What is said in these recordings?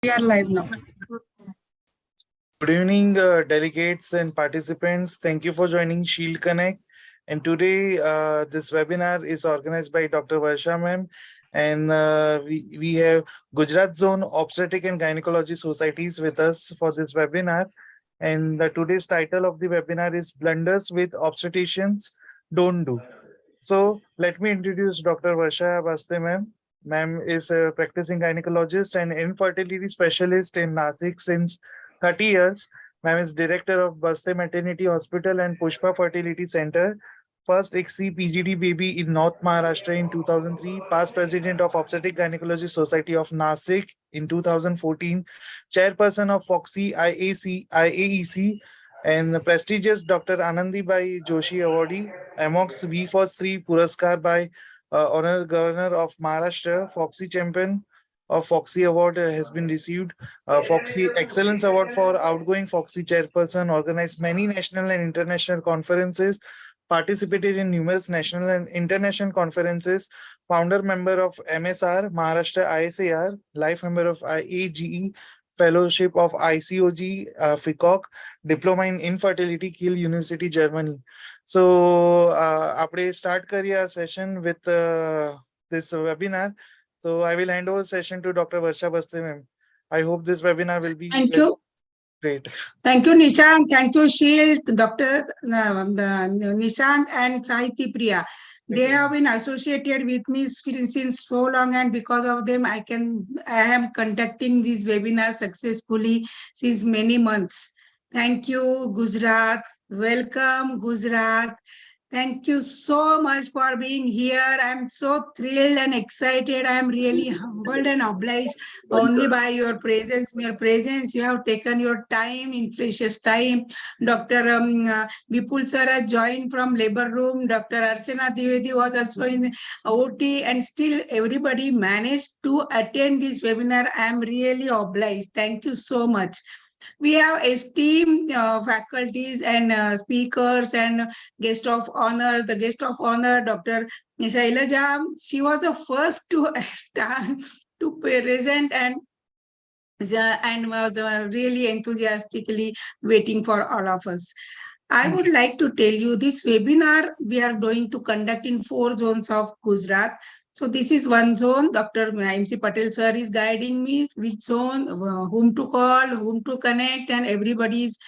We are live now. Good evening, delegates and participants. Thank you for joining Shield Connect. And today, this webinar is organized by Dr. Varsha ma'am. And we have Gujarat Zone Obstetric and Gynecology Societies with us for this webinar. And today's title of the webinar is Blunders with Obstetricians Don't Do. So let me introduce Dr. Varsha Baste ma'am. Ma'am is a practicing gynecologist and infertility specialist in Nashik since 30 years. Ma'am is director of Baste Maternity Hospital and Pushpa Fertility Center. First ICSI PGD baby in North Maharashtra in 2003. Past president of Obstetric Gynecology Society of Nashik in 2014. Chairperson of FOXI IAEC and the prestigious Dr. Anandibai Joshi Awardee amongst V for 3 Puraskar by Honor Governor of Maharashtra. Foxy Champion of Foxy Award has been received. Foxy Excellence Award for outgoing Foxy Chairperson, organized many national and international conferences, participated in numerous national and international conferences, founder member of MSR, Maharashtra ISAR, life member of IAGE, Fellowship of ICOG, FICOC, Diploma in Infertility, Kiel University, Germany. So, આપણે start કરીએ આ session with this webinar. So, I will hand over session to Dr. Varsha Baste ma'am. I hope this webinar will be great. Thank you, Nishant. Thank you, Shield, Dr. Nishant and Sahiti Priya. They have been associated with me since so long, and because of them, I am conducting this webinar successfully since many months. Thank you, Gujarat. Welcome, Gujarat. Thank you so much for being here. I'm so thrilled and excited. I'm really humbled and obliged only by your presence. Mere presence, you have taken your time, in precious time. Dr. Vipul sir has joined from labor room. Dr. Archana Dwivedi was also in OT, and still everybody managed to attend this webinar. I'm really obliged. Thank you so much. We have esteemed faculties and speakers and guest of honor. The guest of honor, Dr. Shailaja, she was the first to present and was really enthusiastically waiting for all of us. I would like to tell you this webinar we are going to conduct in 4 zones of Gujarat. So this is one zone. Dr. MC Patel sir is guiding me which zone, whom to call, whom to connect, and everybody is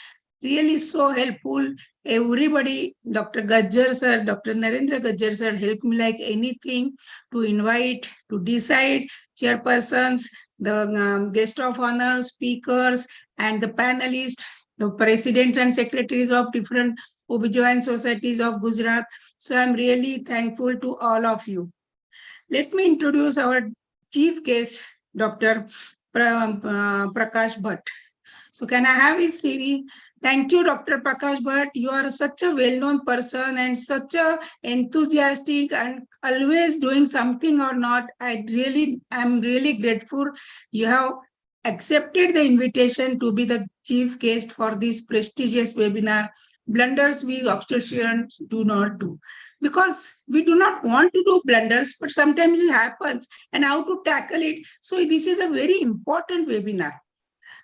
really so helpful. Everybody, Dr. Gajjar sir, Dr. Narendra Gajjar sir helped me like anything to invite, to decide chairpersons, the guest of honor, speakers, and the panelists, the presidents and secretaries of different OBGYN societies of Gujarat. So I'm really thankful to all of you. Let me introduce our chief guest, Dr. Prakash Bhatt. So can I have his CV? Thank you, Dr. Prakash Bhatt. You are such a well-known person and such a enthusiastic and always doing something or not. I'm really grateful you have accepted the invitation to be the chief guest for this prestigious webinar, Blunders we obstetricians do not do. Because we do not want to do blunders, but sometimes it happens, and how to tackle it. So this is a very important webinar.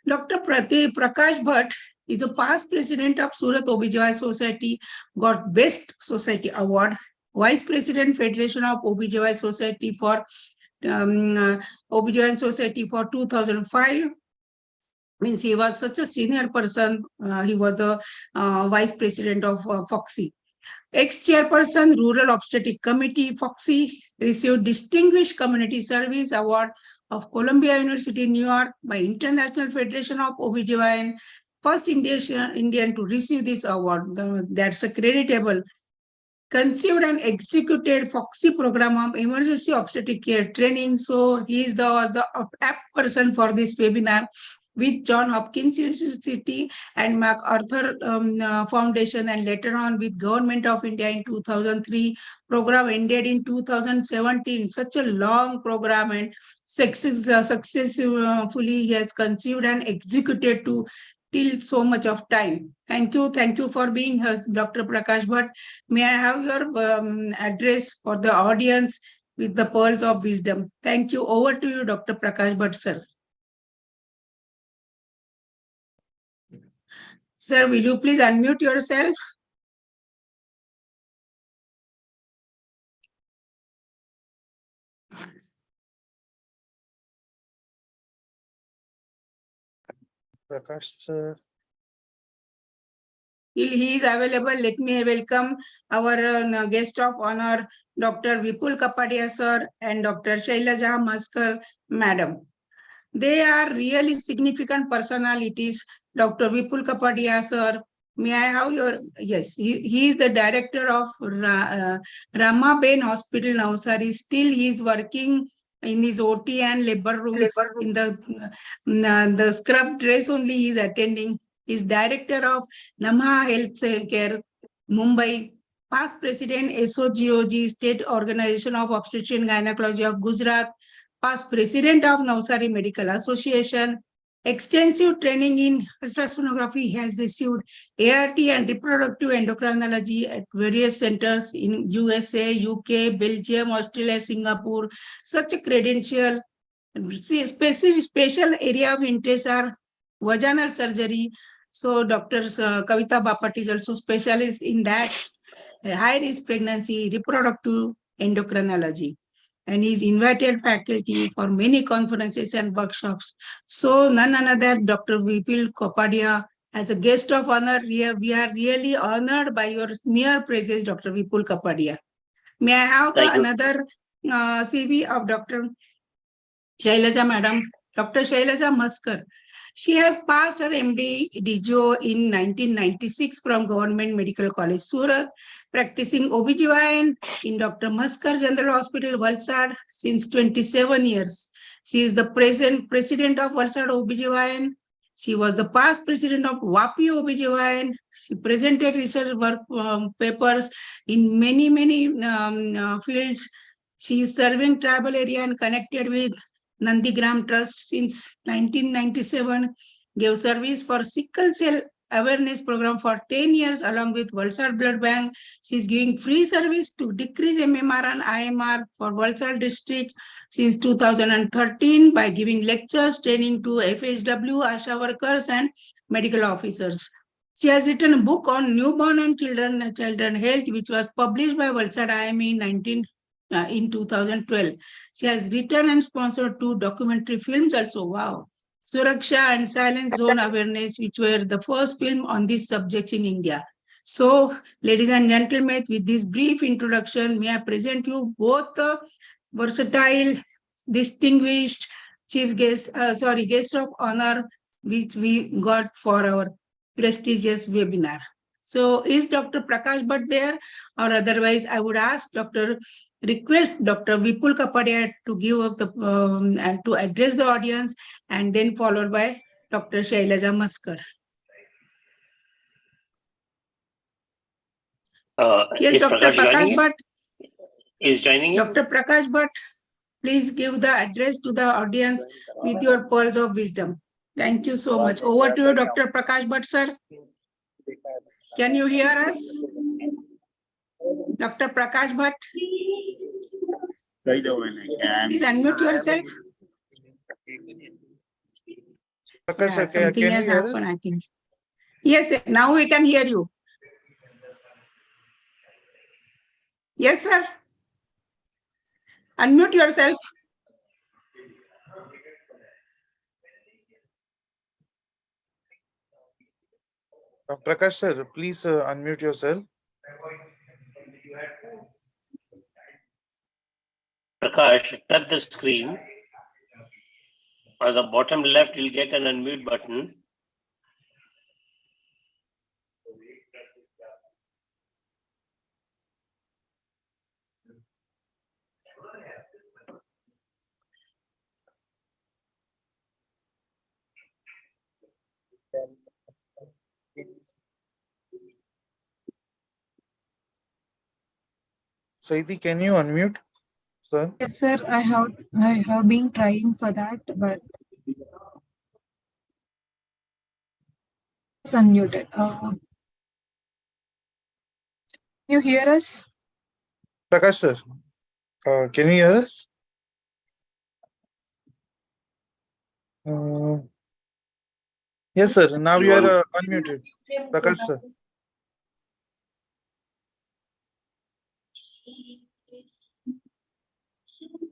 Dr. Prakash Bhatt is a past president of Surat OBGYN Society, got Best Society Award, Vice President Federation of OBGYN Society for OBGYN Society for 2005. Means he was such a senior person. He was the Vice President of FOXI. Ex-chairperson, Rural Obstetric Committee, FOXI, received Distinguished Community Service Award of Columbia University, New York by International Federation of OBGYN. First Indian to receive this award. That's creditable. Conceived and executed FOXI program of emergency obstetric care training. So he is the apt person for this webinar, with John Hopkins University and MacArthur Foundation, and later on with Government of India in 2003. Program ended in 2017. Such a long program, and successfully he has conceived and executed till so much of time. Thank you for being here, Dr. Prakash Bhatt. May I have your address for the audience with the pearls of wisdom? Thank you. Over to you, Dr. Prakash Bhatt, sir. Sir, will you please unmute yourself? Prakash sir. Till he is available, let me welcome our guest of honor, Dr. Vipul Kapadia sir and Dr. Shailaja Maskar madam. They are really significant personalities. Dr. Vipul Kapadia sir, may I have your, yes, he is the director of Ramaben Hospital Navsari. Still he is working in his OT and labor room. In the scrub dress only he is attending. He is director of Namha Health Care, Mumbai, past president SOGOG, State Organization of Obstetricians and Gynecology of Gujarat, past president of Navsari Medical Association, extensive training in ultrasonography. He has received ART and reproductive endocrinology at various centers in USA, UK, Belgium, Australia, Singapore. Such a credential. Special area of interest are vaginal surgery. So Dr. Kavita Bapat is also specialist in that. High risk pregnancy, reproductive endocrinology, and is invited faculty for many conferences and workshops. So none another Dr. Vipul Kapadia as a guest of honor. We are really honored by your mere presence, Dr. Vipul Kapadia. May I have another CV of Dr. Shailaja Madam, Dr. Shailaja Maskar. She has passed her MD DJO in 1996 from Government Medical College, Surat, practicing OBGYN in Dr. Maskar General Hospital, Valsad since 27 years. She is the present president of Valsad OBGYN. She was the past president of WAPI OBGYN. She presented research work papers in many fields. She is serving tribal area and connected with Nandigram Trust since 1997, gave service for sickle cell awareness program for 10 years along with Valsad Blood Bank. She is giving free service to decrease MMR and IMR for Valsad district since 2013 by giving lectures, training to FHW, ASHA workers and medical officers. She has written a book on newborn and children health, which was published by Valsad IME in 2012. She has written and sponsored 2 documentary films also. Wow. Suraksha and Silence Zone Awareness, which were the first film on these subjects in India. So, ladies and gentlemen, with this brief introduction, may I present you both the versatile, distinguished guest of honor, which we got for our prestigious webinar. So, is Dr. Prakash Bhatt there? Or otherwise, I would ask request Dr. Vipul Kapadia to give up the and to address the audience, and then followed by Dr. Shailaja Maskar. Yes, Dr. Prakash Bhatt is joining. Dr. Prakash Bhatt, please give the address to the audience with your pearls of wisdom. Thank you so much. Over to you, Dr. Prakash Bhatt, sir. Can you hear us? Dr. Prakash Bhatt? Please unmute yourself. Prakash, something has happened, I think. Yes, now we can hear you. Yes, sir. Unmute yourself. Prakash sir, please unmute yourself. Prakash, tap the screen. On the bottom left, you'll get an unmute button. Saidi, can you unmute, sir? Yes, sir. I have been trying for that, but it's unmuted. You hear us? Prakash sir, can you hear us? Yes, sir. Now You you are want- unmuted. Prakash, sir.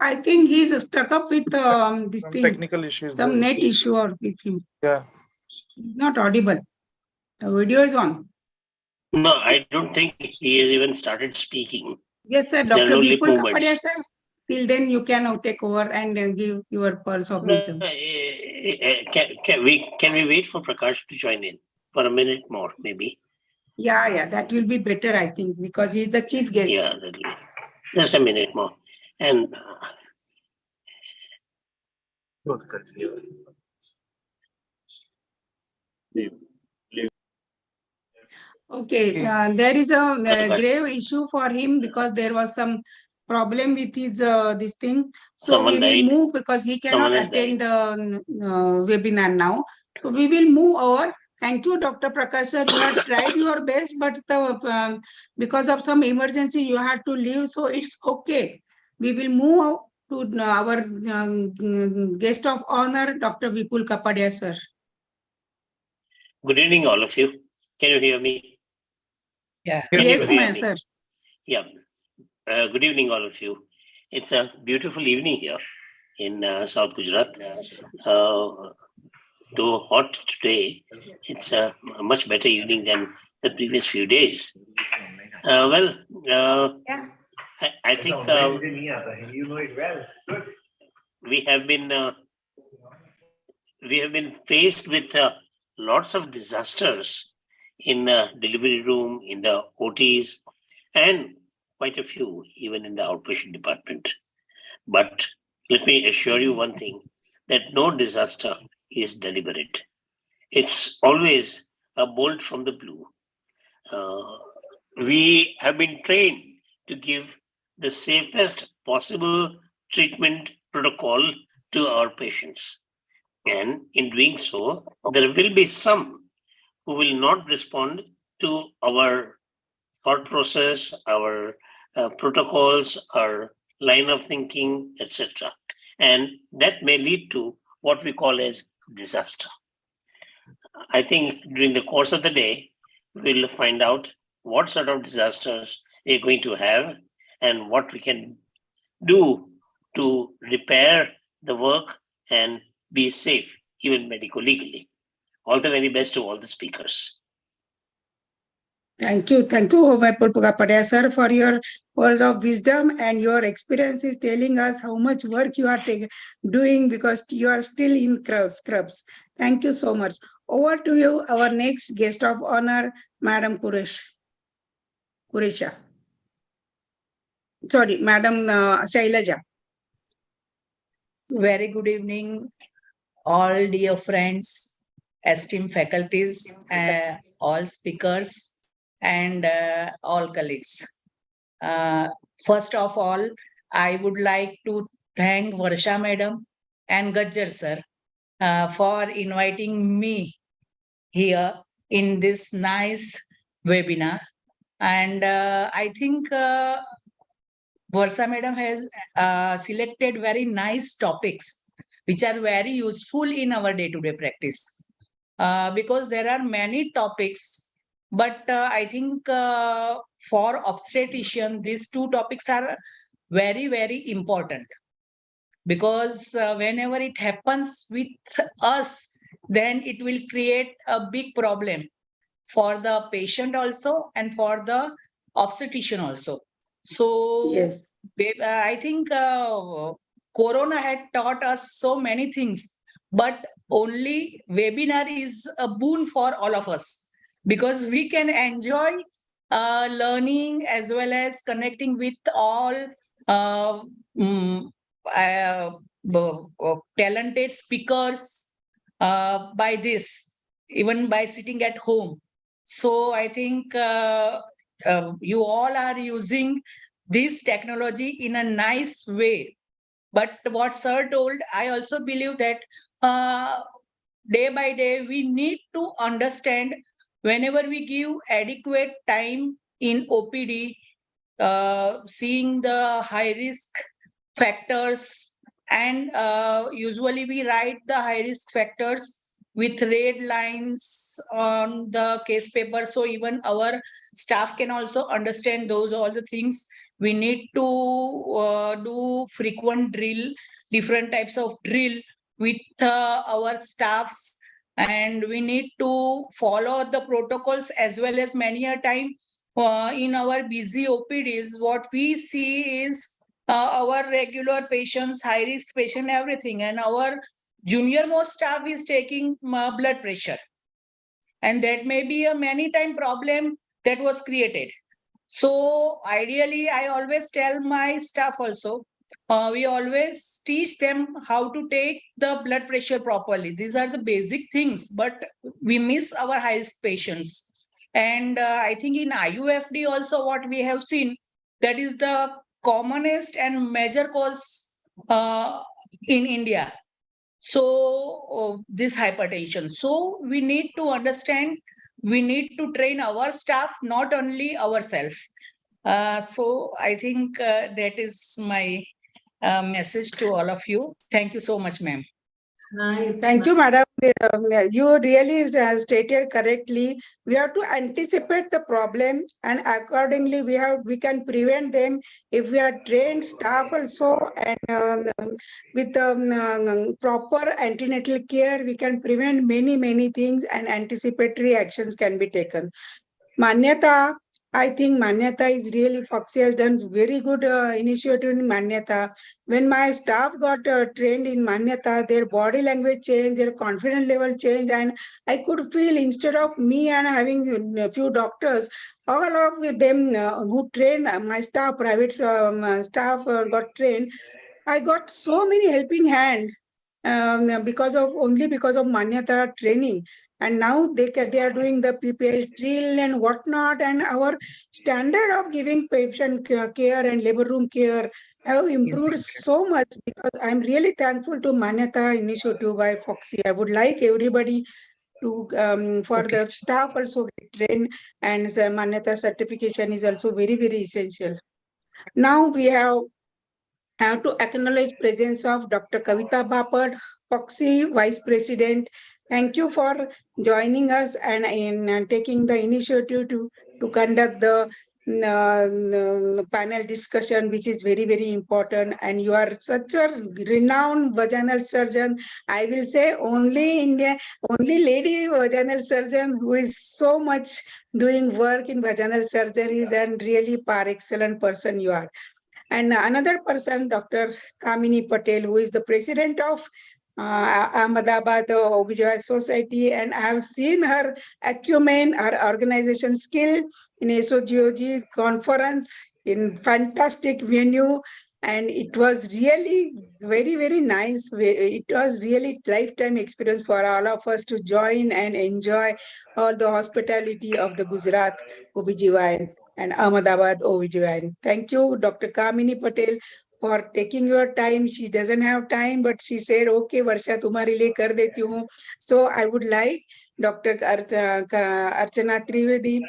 I think he's stuck up with this Some thing, technical issues some there. net issue or with him. Yeah. Not audible. The video is on. No, I don't think he has even started speaking. Yes, sir. There are Dr. no lip Vipul Kapadia, movements. sir. Till then, you can now take over and give your pearls of wisdom. Can we wait for Prakash to join in for a minute more, maybe? Yeah, that will be better, I think, because he's the chief guest. Yeah, just a minute more. And Okay, there is a grave issue for him because there was some problem with his this thing. So Someone we will died. move because he cannot Someone has attend the webinar now. So we will move over. Thank you, Dr. Prakash, sir. You have tried your best, but because of some emergency, you had to leave. So it's okay. We will move to our guest of honor, Dr. Vipul Kapadia, sir. Good evening, all of you. Can you hear me? Yeah. Can Yes, you hear ma'am, me? sir. Yeah. Good evening, all of you. It's a beautiful evening here in South Gujarat. Though hot today, it's a much better evening than the previous few days. I think you know it well. Good. we have been faced with lots of disasters in the delivery room, in the OTs, and quite a few even in the outpatient department. But let me assure you one thing, that no disaster is deliberate. It's always a bolt from the blue. We have been trained to give the safest possible treatment protocol to our patients. And in doing so, there will be some who will not respond to our thought process, our protocols, our line of thinking, etc. And that may lead to what we call as disaster. I think during the course of the day, we'll find out what sort of disasters we're going to have and what we can do to repair the work and be safe, even medico-legally. All the very best to all the speakers. Thank you, Vipul Kapadia, sir, for your words of wisdom, and your experience is telling us how much work you are doing because you are still in scrubs. Thank you so much. Over to you, our next guest of honor, Madam Kuresha. Sorry, Madam Shailaja. Very good evening, all dear friends, esteemed faculties, all speakers, and all colleagues. First of all, I would like to thank Varsha Madam and Gajjar sir for inviting me here in this nice webinar. And I think Varsha Madam has selected very nice topics which are very useful in our day-to-day practice. Because there are many topics, but I think for obstetrician, these two topics are very, very important. Because whenever it happens with us, then it will create a big problem for the patient also and for the obstetrician also. So Yes. I think Corona had taught us so many things, but only webinar is a boon for all of us because we can enjoy learning as well as connecting with all uh, mm, talented speakers by this, even by sitting at home. So I think you all are using this technology in a nice way. But what sir told, I also believe that day by day we need to understand whenever we give adequate time in OPD, seeing the high risk factors, and usually we write the high risk factors with red lines on the case paper, so even our staff can also understand those all the things. We need to do frequent drill, different types of drill with our staffs, and we need to follow the protocols as well. As many a time in our busy OPDs, what we see is our regular patients, high risk patient, everything, and our junior most staff is taking blood pressure, and that may be a many time problem that was created. So ideally, I always tell my staff also, we always teach them how to take the blood pressure properly. These are the basic things, but we miss our highest patients. And I think in IUFD also what we have seen, that is the commonest and major cause in India. So this hypertension. So we need to understand, we need to train our staff, not only ourselves. So I think that is my message to all of you. Thank you so much, ma'am. Nice. Thank you, madam. You really stated correctly. We have to anticipate the problem, and accordingly, we can prevent them if we are trained staff also, and with proper antenatal care, we can prevent many things, and anticipatory actions can be taken. Manyata, I think Manyata is really, Foxy has done very good initiative in Manyata. When my staff got trained in Manyata, their body language changed, their confidence level changed, and I could feel, instead of me and having a few doctors, all of them who trained my staff, private staff got trained. I got so many helping hand because of Manyata training. And now they are doing the PPH drill and whatnot, and our standard of giving patient care and labor room care have improved so much, because I'm really thankful to Manyata initiative by Foxy. I would like everybody to for the staff also get trained, and Manyata certification is also very essential. Now we have to acknowledge presence of Dr. Kavita Bapad, Foxy Vice President. Thank you for joining us and in taking the initiative to conduct the panel discussion, which is very important. And you are such a renowned vaginal surgeon. I will say only lady vaginal surgeon who is so much doing work in vaginal surgeries, and really par excellent person you are. And another person, Dr. Kamini Patel, who is the president of Ahmedabad OBGYN Society, and I have seen her acumen, her organization skill in SOGOG conference in fantastic venue, and it was really very nice. It was really lifetime experience for all of us to join and enjoy all the hospitality of the Gujarat OBGYN and Ahmedabad OBGYN. Thank you, Dr. Kamini Patel, for taking your time. She doesn't have time, but she said, okay, Varsha, तुम्हारे लिए कर देती हूँ. So I would like Dr. Archana Trivedi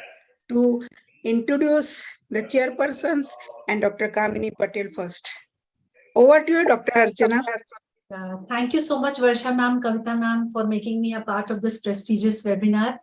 to introduce the chairpersons and Dr. Kamini Patel first. Over to you, Dr. Archana. Thank you so much, Varsha ma'am, Kavita ma'am, for making me a part of this prestigious webinar.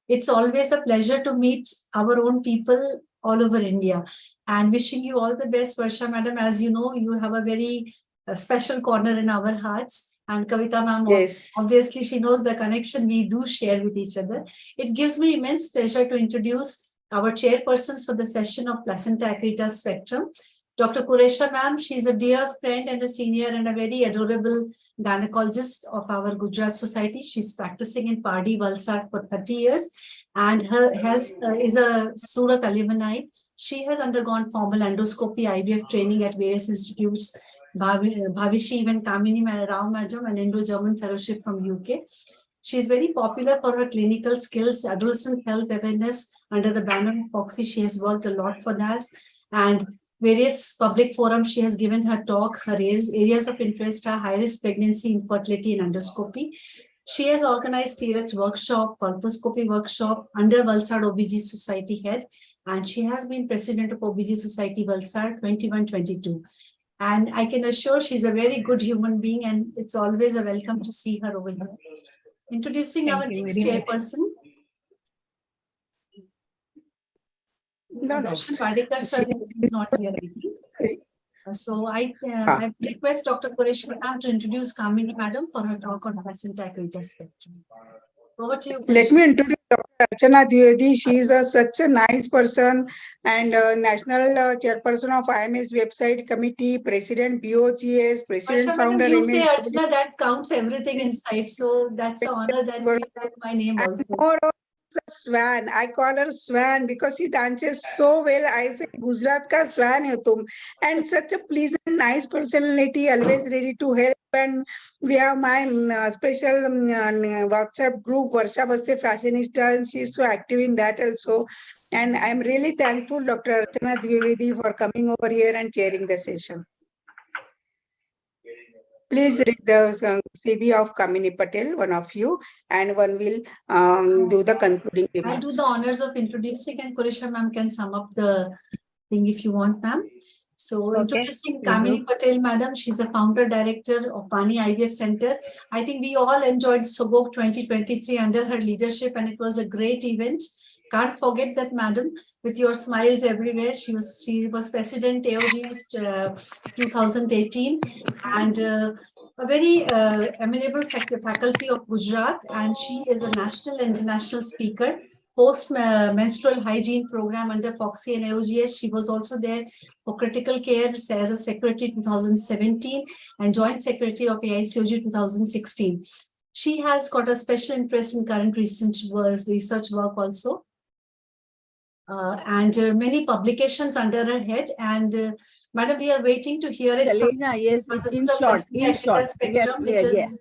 It's always a pleasure to meet our own people all over India, and wishing you all the best, Varsha madam. As you know, you have a very special corner in our hearts, and Kavita ma'am, yes, obviously she knows the connection we do share with each other. It gives me immense pleasure to introduce our chairpersons for the session of Placenta Accreta Spectrum. Dr. Quresha ma'am, she's a dear friend and a senior and a very adorable gynecologist of our Gujarat Society. She's practicing in Pardi, Valsad for 30 years and is a Surat alumni. She has undergone formal endoscopy, IVF training at various institutes, Bhavishi, even Kamini Rao madam, and Indo-German fellowship from UK. She is very popular for her clinical skills, adolescent health awareness under the banner of Foxy. She has worked a lot for that, and various public forums she has given her talks. Her areas of interest are high-risk pregnancy, infertility, and endoscopy. She has organized TLH workshop, colposcopy workshop under Valsad OBG Society head, and she has been president of OBG Society Valsad 21-22. And I can assure she's a very good human being, and it's always a welcome to see her over here. Introducing Thank our you next very much. chairperson, No, no. Darshan Wadekar sir is not here, I think. So I request Dr. Qureshi Madam to introduce Kamini Madam for her talk on placenta accreta spectrum. Over to you. Let me introduce Dr. Archana Dwivedi. She is such a nice person and national chairperson of IMS website committee, president BOGS, president Archana founder Madam, you say MS. Archana, that counts everything inside. So that's an honor that you have my name And also. moreover, Swan. I call her Swan because she dances so well. I say Gujarat ka Swan hai tum. And such a pleasant, nice personality, always ready to help. And we have my special WhatsApp group, Varsha Baste Fashionista, and she is so active in that also. And I'm really thankful, Dr. Archana Dwivedi, for coming over here and chairing the session. Please read the CV of Kamini Patel, one of you, and one will do the concluding I'll remarks. do the honors of introducing, and Kurisha ma'am can sum up the thing if you want, ma'am. So introducing Kamini Patel, madam, she's a founder director of Vani IVF Center. I think we all enjoyed Sobok 2023 under her leadership, and it was a great event. Can't forget that, madam, with your smiles everywhere. She was president AOGS 2018, and a very amenable faculty of Gujarat, and she is a national and international speaker. Post menstrual hygiene program under Foxy and AOGS. She was also there for critical care as a secretary 2017 and joint secretary of AICOG 2016. She has got a special interest in current research work also. And many publications under her head. And madam, we are waiting to hear it. Yes, in short. Spectrum, which is,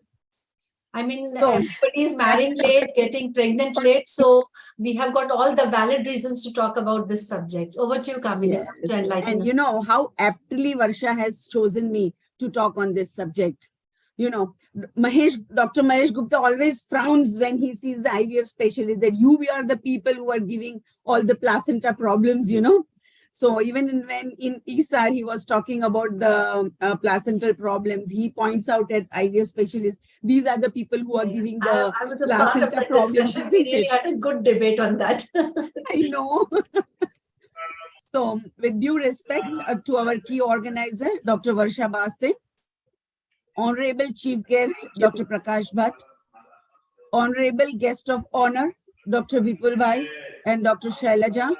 I mean, So, everybody is marrying late, getting pregnant late. So we have got all the valid reasons to talk about this subject. Over to you, Kamini, to enlighten and us. you know how aptly Varsha has chosen me to talk on this subject. You know, Dr. Mahesh Gupta always frowns when he sees the IVF specialist that we are the people who are giving all the placenta problems, you know. So even when in ESAR he was talking about the placental problems, he points out at IVF specialists, these are the people who are giving the I was a part of that discussion. We really had a good debate on that. I know. So with due respect to our key organizer, Dr. Varsha Baste, Honorable Chief Guest, Dr. Prakash Bhatt, Honorable Guest of Honor, Dr. Vipul Bhai and Dr. Shailaja,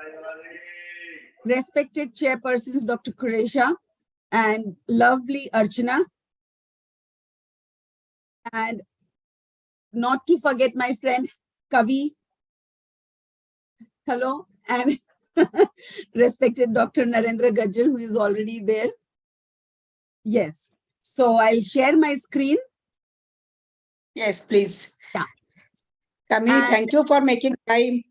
respected Chairpersons, Dr. Kuresha and lovely Archana, and not to forget my friend Kavi, hello, and respected Dr. Narendra Gajjar, who is already there. Yes. So I'll share my screen. Yes, please. Yeah. Kamini, thank you for making time.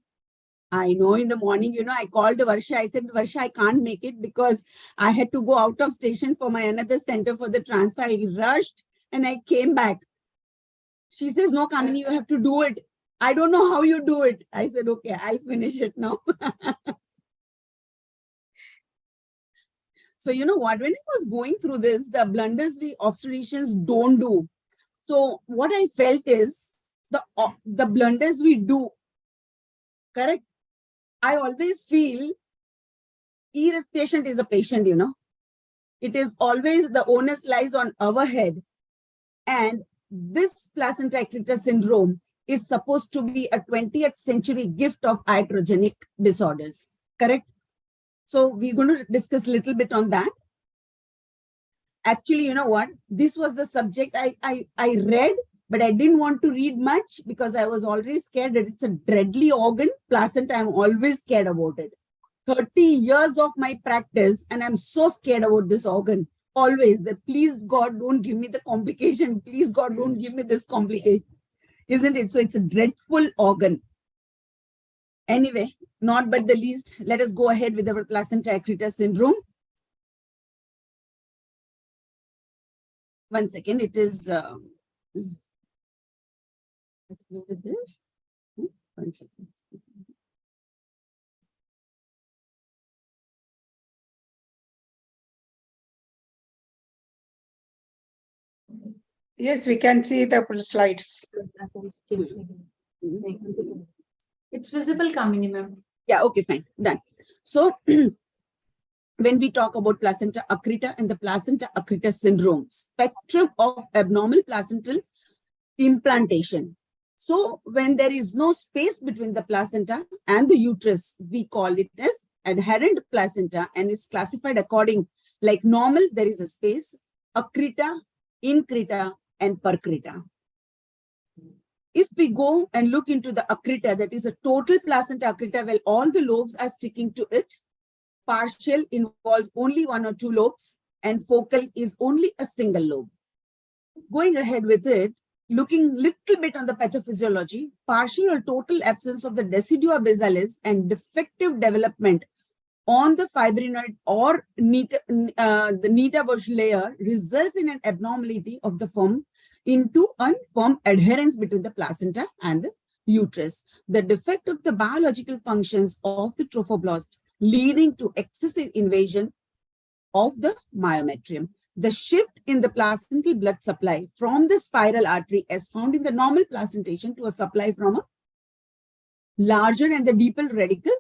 I know in the morning, you know, I called Varsha. I said, Varsha, I can't make it because I had to go out of station for my another center for the transfer. I rushed and I came back. She says, no, Kamini, you have to do it. I don't know how you do it. I said, okay, I'll finish it now. So, you know what, when I was going through this, the blunders we obstetricians don't do. So what I felt is the blunders we do, correct? I always feel each patient is a patient, you know. It is always the onus lies on our head. And this placenta accreta syndrome is supposed to be a 20th century gift of iatrogenic disorders, correct? So we're going to discuss a little bit on that. Actually, you know what? This was the subject I read, but I didn't want to read much because I was already scared that it's a deadly organ. Placenta, I'm always scared about it. 30 years of my practice, and I'm so scared about this organ. Always that, please God, don't give me the complication. Please God, don't give me this complication. Isn't it? So it's a dreadful organ. Anyway, not but the least, let us go ahead with our placenta accreta syndrome. One second, it is with this. 1 second. Yes, we can see the slides. It's visible, Kamini ma'am. Yeah, okay, fine, done. So when we talk about placenta accreta and the placenta accreta syndrome, spectrum of abnormal placental implantation. So when there is no space between the placenta and the uterus, we call it as adherent placenta, and is classified according, like normal, there is a space, accreta, increta, and percreta. If we go and look into the accreta, that is a total placenta accreta, well, all the lobes are sticking to it. Partial involves only 1 or 2 lobes, and focal is only a single lobe. Going ahead with it, looking little bit on the pathophysiology, partial or total absence of the decidua basalis and defective development on the fibrinoid or the neta bush layer results in an abnormality of the form into unformed adherence between the placenta and the uterus. The defect of the biological functions of the trophoblast leading to excessive invasion of the myometrium. The shift in the placental blood supply from the spiral artery as found in the normal placentation to a supply from a larger and the deeper radical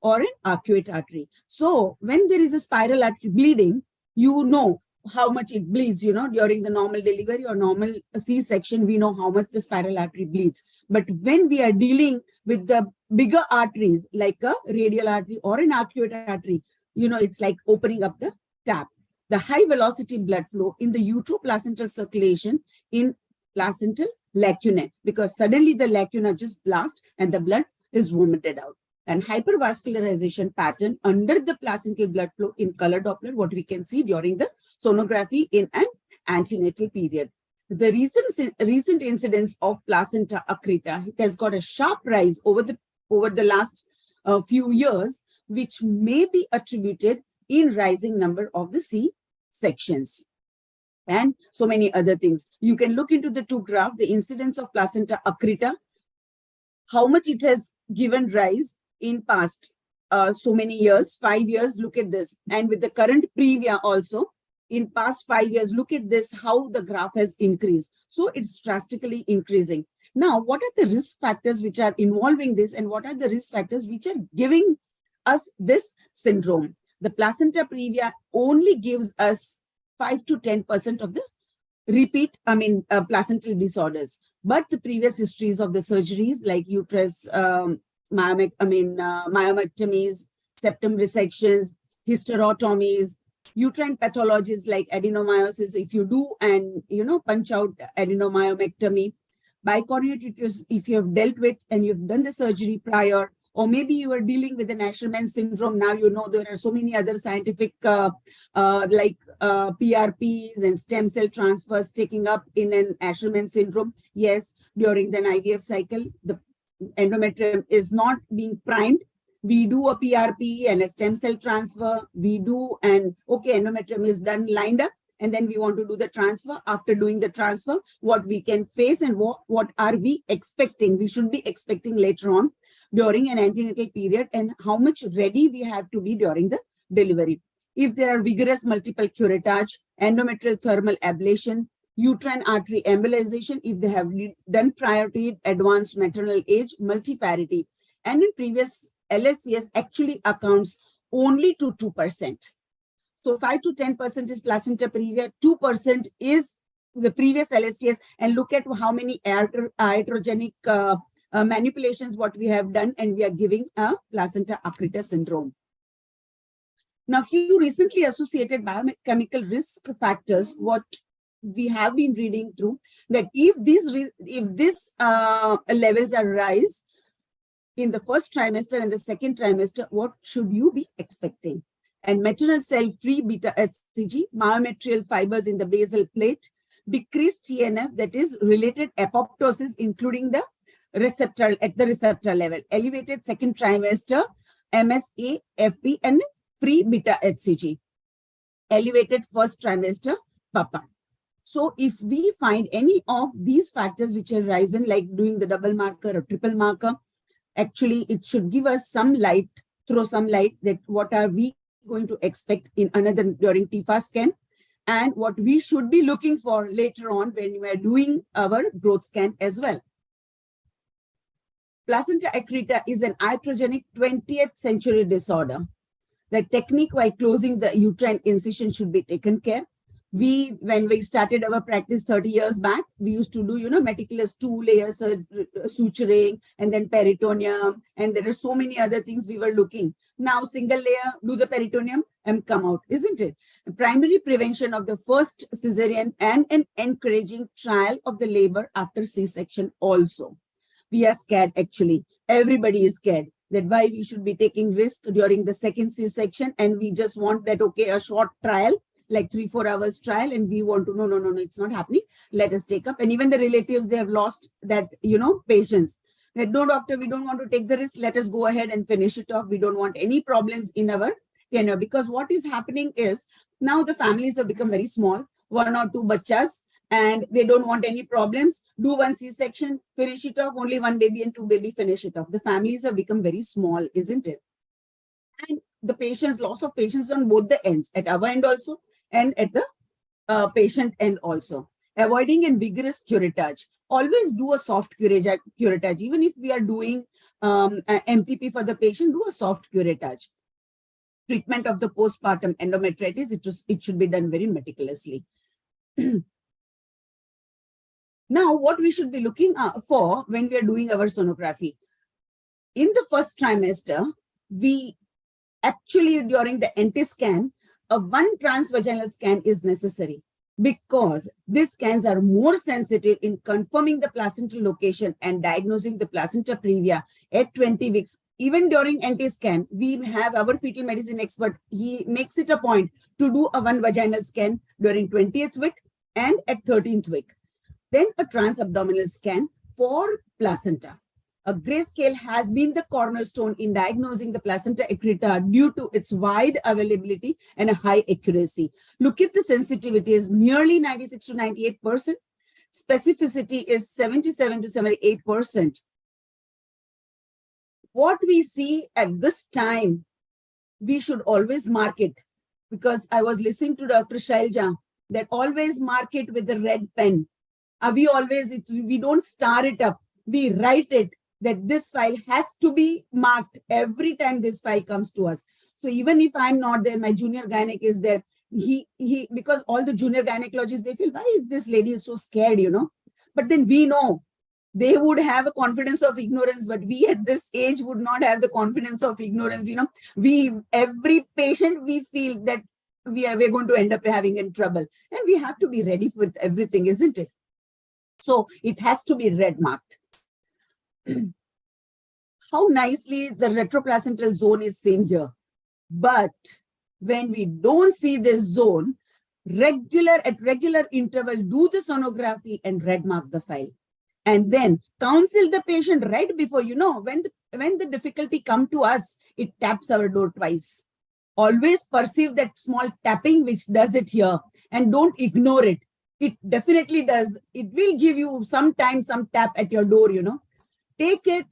or an arcuate artery. So when there is a spiral artery bleeding, you know how much it bleeds, during the normal delivery or normal C-section, we know how much the spiral artery bleeds. But when we are dealing with the bigger arteries, like a radial artery or an arcuate artery, it's like opening up the tap. The high velocity blood flow in the uteroplacental circulation in placental lacunae, because suddenly the lacuna just blasts and the blood is vomited out. And hypervascularization pattern under the placental blood flow in color Doppler, what we can see during the sonography in an antenatal period. The recent incidence of placenta accreta, it has got a sharp rise over the last few years, which may be attributed in rising number of the C-sections and so many other things. You can look into the 2 graph, the incidence of placenta accreta, how much it has given rise in past so many years, 5 years, look at this. And with the current previa also, in past 5 years, look at this, how the graph has increased. So it's drastically increasing. Now, what are the risk factors which are involving this, and what are the risk factors which are giving us this syndrome? The placenta previa only gives us 5 to 10% of the placental disorders. But the previous histories of the surgeries like uterus, myomectomies, septum resections, hysterotomies, uterine pathologies like adenomyosis, if you do and punch out adenomyomectomy, bicornuate uterus, if you have dealt with and you've done the surgery prior, or maybe you are dealing with an Asherman syndrome. Now there are so many other scientific PRP and stem cell transfers taking up in an Asherman syndrome. Yes, during the IVF cycle, the endometrium is not being primed. We do a PRP and a stem cell transfer. We do, and okay, endometrium is done, lined up, and then we want to do the transfer. After doing the transfer, what we can face and what are we expecting? We should be expecting later on during an antenatal period, and how much ready we have to be during the delivery. If there are vigorous multiple curettage, endometrial thermal ablation, uterine artery embolization, if they have done prior to it, advanced maternal age, multiparity, and in previous LSCS actually accounts only to 2%. So 5 to 10% is placenta previa, 2% is the previous LSCS, and look at how many iatrogenic manipulations what we have done, and we are giving a placenta accreta syndrome. Now, few recently associated biochemical risk factors, what we have been reading through, that if these levels are rise in the first trimester and the second trimester, what should you be expecting? And maternal cell-free beta HCG, myometrial fibers in the basal plate, decreased TNF, that is related apoptosis, including the receptor at the receptor level, elevated second trimester MSA, FP, and free beta HCG, elevated first trimester PAPA. So if we find any of these factors which are risen, like doing the double marker or triple marker, actually it should give us some light, throw some light that what are we going to expect in another during TIFA scan. and what we should be looking for later on when we are doing our growth scan as well. Placenta accreta is an iatrogenic 20th century disorder. The technique while closing the uterine incision should be taken care. When we started our practice 30 years back, we used to do, meticulous 2 layers suturing and then peritoneum. And there are so many other things we were looking. Now, single layer, do the peritoneum and come out, isn't it? Primary prevention of the first cesarean and an encouraging trial of the labor after C-section also. We are scared actually. Everybody is scared that why we should be taking risk during the second C-section, and we just want that, okay, a short trial, like 3-4 hours trial, and we want to, no, it's not happening. Let us take up. And even the relatives, they have lost that, patience. That, no, doctor, we don't want to take the risk. Let us go ahead and finish it off. We don't want any problems in our tenure, because what is happening is now the families have become very small, 1 or 2 bachas, and they don't want any problems. Do 1 C-section, finish it off, only 1 baby and 2 baby, finish it off. The families have become very small, isn't it? And the patients, loss of patience on both the ends, at our end also, and at the patient end also. Avoiding and vigorous curettage. Always do a soft curettage. Even if we are doing MTP for the patient, do a soft curettage. Treatment of the postpartum endometritis, it should be done very meticulously. Now, what we should be looking for when we are doing our sonography. In the first trimester, we actually, during the anti-scan, a 1 transvaginal scan is necessary, because these scans are more sensitive in confirming the placental location and diagnosing the placenta previa at 20 weeks. Even during anti-scan, we have our fetal medicine expert. He makes it a point to do a 1 vaginal scan during 20th week and at 13th week. Then a transabdominal scan for placenta. A grayscale has been the cornerstone in diagnosing the placenta accreta due to its wide availability and a high accuracy. Look at the sensitivity is nearly 96 to 98%. Specificity is 77 to 78%. What we see at this time, we should always mark it, because I was listening to Dr. Shailja that always mark it with a red pen. We don't star it up, we write it, that this file has to be marked every time this file comes to us. So even if I'm not there, my junior gynec is there, because all the junior gynecologists, they feel, why this lady is so scared, But then we know they would have a confidence of ignorance, but we at this age would not have the confidence of ignorance, Every patient, we feel that we're going to end up having in trouble, and we have to be ready with everything, isn't it? So it has to be red marked. How nicely the retroplacental zone is seen here. But when we don't see this zone, at regular interval, do the sonography and red mark the file. And then counsel the patient right before, when the difficulty come to us, it taps our door twice. Always perceive that small tapping which does it here, and don't ignore it. It definitely does. It will give you some time, some tap at your door, Take it,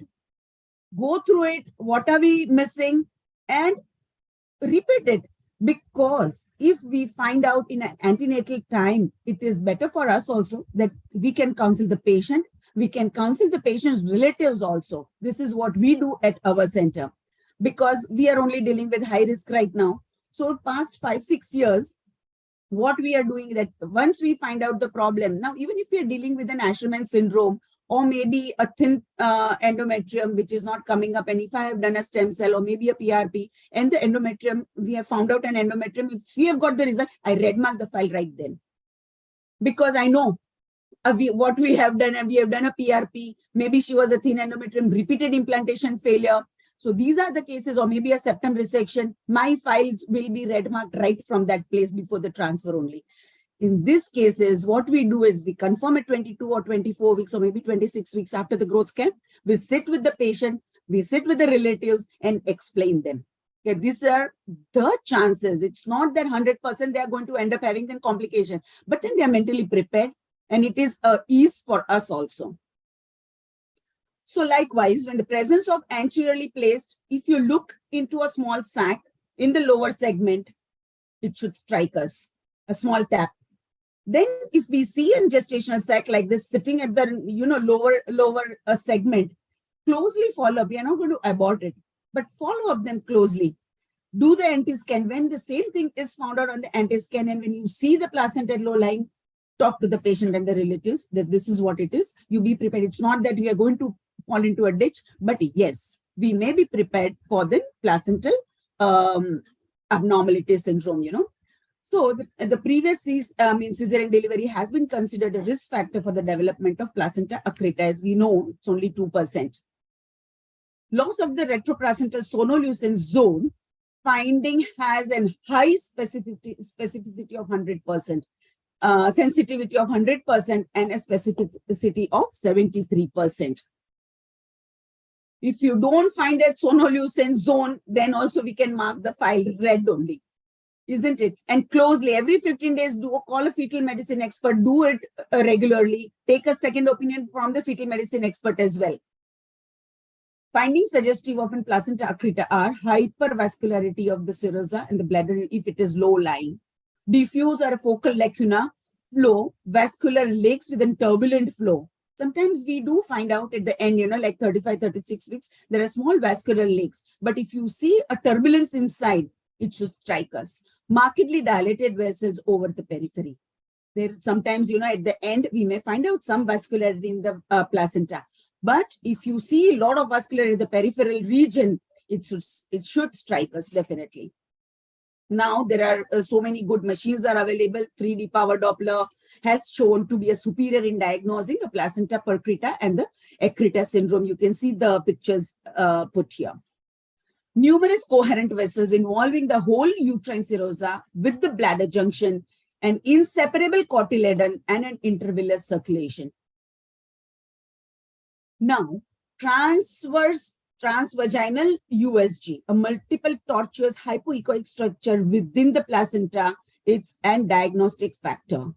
go through it, what are we missing, and repeat it. Because if we find out in an antenatal time, it is better for us also that we can counsel the patient. We can counsel the patient's relatives also. This is what we do at our center, because we are only dealing with high risk right now. So past 5-6 years, what we are doing that once we find out the problem, now even if we are dealing with an Asherman syndrome, or maybe a thin endometrium which is not coming up, and if I have done a stem cell or maybe a PRP and the endometrium, we have found out an endometrium, if we have got the result, I red mark the file right then, because I know what we have done, and we have done a PRP, maybe she was a thin endometrium, repeated implantation failure. So these are the cases, or maybe a septum resection. My files will be red marked right from that place before the transfer only. In these cases, what we do is we confirm at 22 or 24 weeks, or maybe 26 weeks after the growth scan. We sit with the patient, we sit with the relatives and explain them. Okay, these are the chances. It's not that 100% they are going to end up having then complication, but then they are mentally prepared, and it is a ease for us also. So likewise, when the presence of anteriorly placed, if you look into a small sac in the lower segment, it should strike us. a small tap. Then if we see a gestational sac like this sitting at the lower segment, closely follow up. We are not going to abort it, but follow up them closely. Do the anti-scan. When the same thing is found out on the anti-scan, and when you see the placenta low lying, talk to the patient and the relatives that this is what it is. You be prepared. It's not that we are going to fall into a ditch, but yes, we may be prepared for the placental abnormality syndrome, So the previous cesarean delivery has been considered a risk factor for the development of placenta accreta. As we know, it's only 2%. Loss of the retroplacental sonolucent zone finding has a high specificity of 100%, sensitivity of 100%, and a specificity of 73%. If you don't find that sonolucent zone, then also we can mark the file red only, isn't it? And closely, every 15 days, call a fetal medicine expert, do it regularly, take a second opinion from the fetal medicine expert as well. Findings suggestive of placenta accreta are hypervascularity of the serosa and the bladder if it is low lying, diffuse or focal lacuna flow, vascular lakes with a turbulent flow. Sometimes we do find out at the end, like 35, 36 weeks, there are small vascular lakes. But if you see a turbulence inside, it should strike us. Markedly dilated vessels over the periphery. There sometimes, at the end, we may find out some vascularity in the placenta. But if you see a lot of vascularity in the peripheral region, it should strike us definitely. Now there are so many good machines are available. 3D power Doppler has shown to be a superior in diagnosing the placenta accreta and the accreta syndrome. You can see the pictures put here. Numerous coherent vessels involving the whole uterine serosa with the bladder junction, an inseparable cotyledon, and an intervillous circulation. Now, transvaginal USG, a multiple tortuous hypoechoic structure within the placenta, it's an diagnostic factor.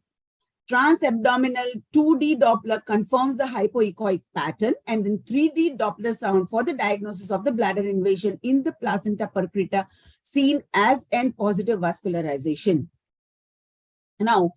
Transabdominal 2D Doppler confirms the hypoechoic pattern, and then 3D Doppler sound for the diagnosis of the bladder invasion in the placenta accreta seen as an positive vascularization. Now,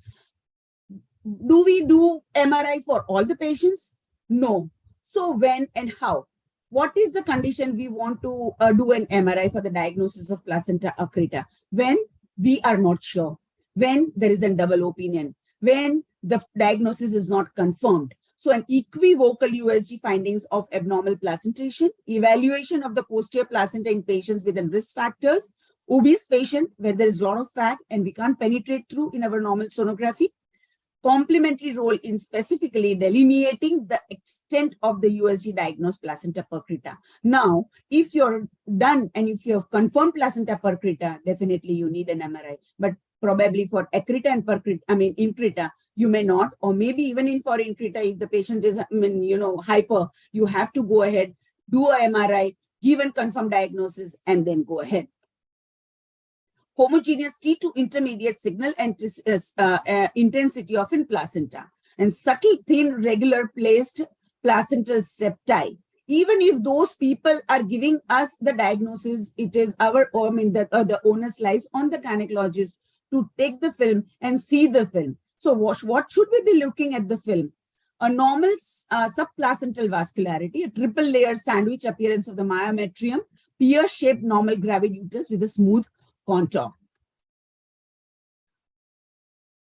do we do MRI for all the patients? No. So when and how? What is the condition we want to do an MRI for the diagnosis of placenta accreta? When we are not sure, when there is a double opinion, when the diagnosis is not confirmed. So an equivocal USG findings of abnormal placentation, evaluation of the posterior placenta in patients with risk factors, obese patient where there is a lot of fat and we can't penetrate through in our normal sonography, complementary role in specifically delineating the extent of the USG diagnosed placenta accreta. Now, if you're done and if you have confirmed placenta accreta, definitely you need an MRI. But probably for accreta and increta, you may not, or maybe even for increta, if the patient is, hyper, you have to go ahead, do a MRI, give and confirm diagnosis, and then go ahead. Homogeneous T2 intermediate signal and intensity of placenta, and subtle thin regular placed placental septi. Even if those people are giving us the diagnosis, it is our, the onus lies on the gynecologist to take the film and see the film. So what should we be looking at the film? A normal subplacental vascularity, a triple layer sandwich appearance of the myometrium, pear-shaped normal gravid uterus with a smooth contour.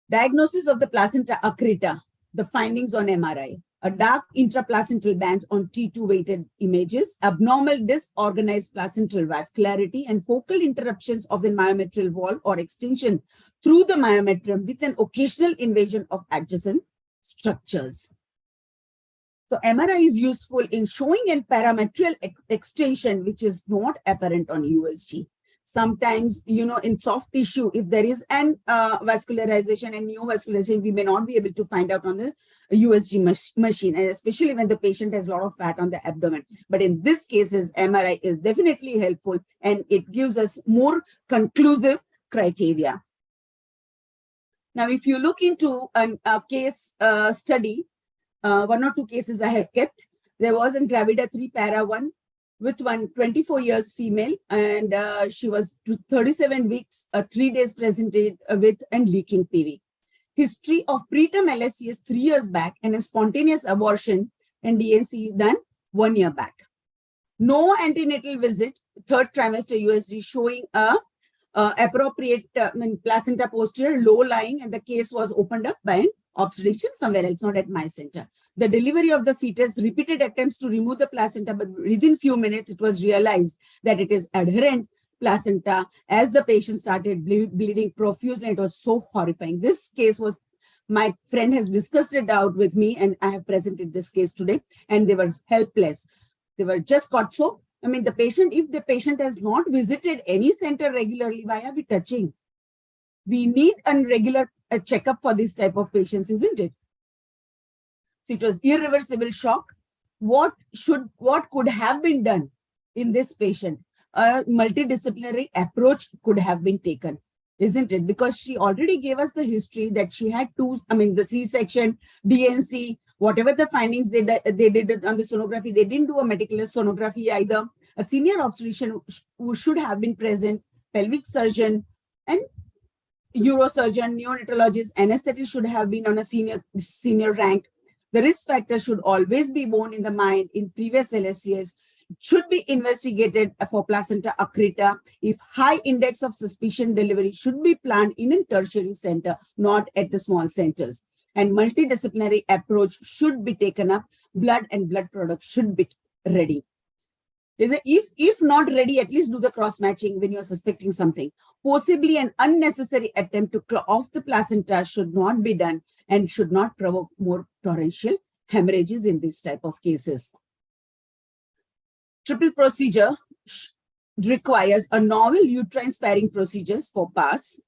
Diagnosis of the placenta accreta, the findings on MRI, a dark intraplacental bands on T2 weighted images, abnormal disorganized placental vascularity, and focal interruptions of the myometrial wall or extension through the myometrium with an occasional invasion of adjacent structures. So MRI is useful in showing a parametrial extension which is not apparent on USG. Sometimes, in soft tissue, if there is an vascularization and neovascularization, we may not be able to find out on the USG machine, and especially when the patient has a lot of fat on the abdomen. But in this cases, MRI is definitely helpful, and it gives us more conclusive criteria. Now, if you look into a case study, 1 or 2 cases I have kept. There was in Gravida 3 para 1, with one 24 years female, and she was 37 weeks, 3 days presented with and leaking PV. History of preterm LSCS 3 years back and a spontaneous abortion and DNC done 1 year back. No antenatal visit, 3rd trimester USD showing a appropriate placenta posterior, low lying, and the case was opened up by an obstetrician somewhere else, not at my center. The delivery of the fetus, repeated attempts to remove the placenta, but within few minutes it was realized that it is adherent placenta as the patient started bleeding profusely. It was so horrifying. This case was, my friend has discussed it out with me, and I have presented this case today, and they were helpless. They were just got so, I mean, the patient, if the patient has not visited any center regularly, why are we touching? We need a regular checkup for this type of patients, isn't it? So it was irreversible shock. What could have been done in this patient? A multidisciplinary approach could have been taken, isn't it? Because she already gave us the history that she had two, I mean, the C-section, DNC, whatever the findings they did on the sonography, they didn't do a meticulous sonography either. A senior obstetrician who should have been present, pelvic surgeon and neurosurgeon, neonatologist, anesthetist should have been on a senior rank. The risk factor should always be borne in the mind in previous LSCS. It should be investigated for placenta accreta. If high index of suspicion, delivery should be planned in a tertiary center, not at the small centers. And multidisciplinary approach should be taken up. Blood and blood products should be ready. If not ready, at least do the cross-matching when you're suspecting something. Possibly an unnecessary attempt to claw off the placenta should not be done and should not provoke more torrential hemorrhages in this type of cases. Triple procedure requires a novel uterine sparing procedures for PAS,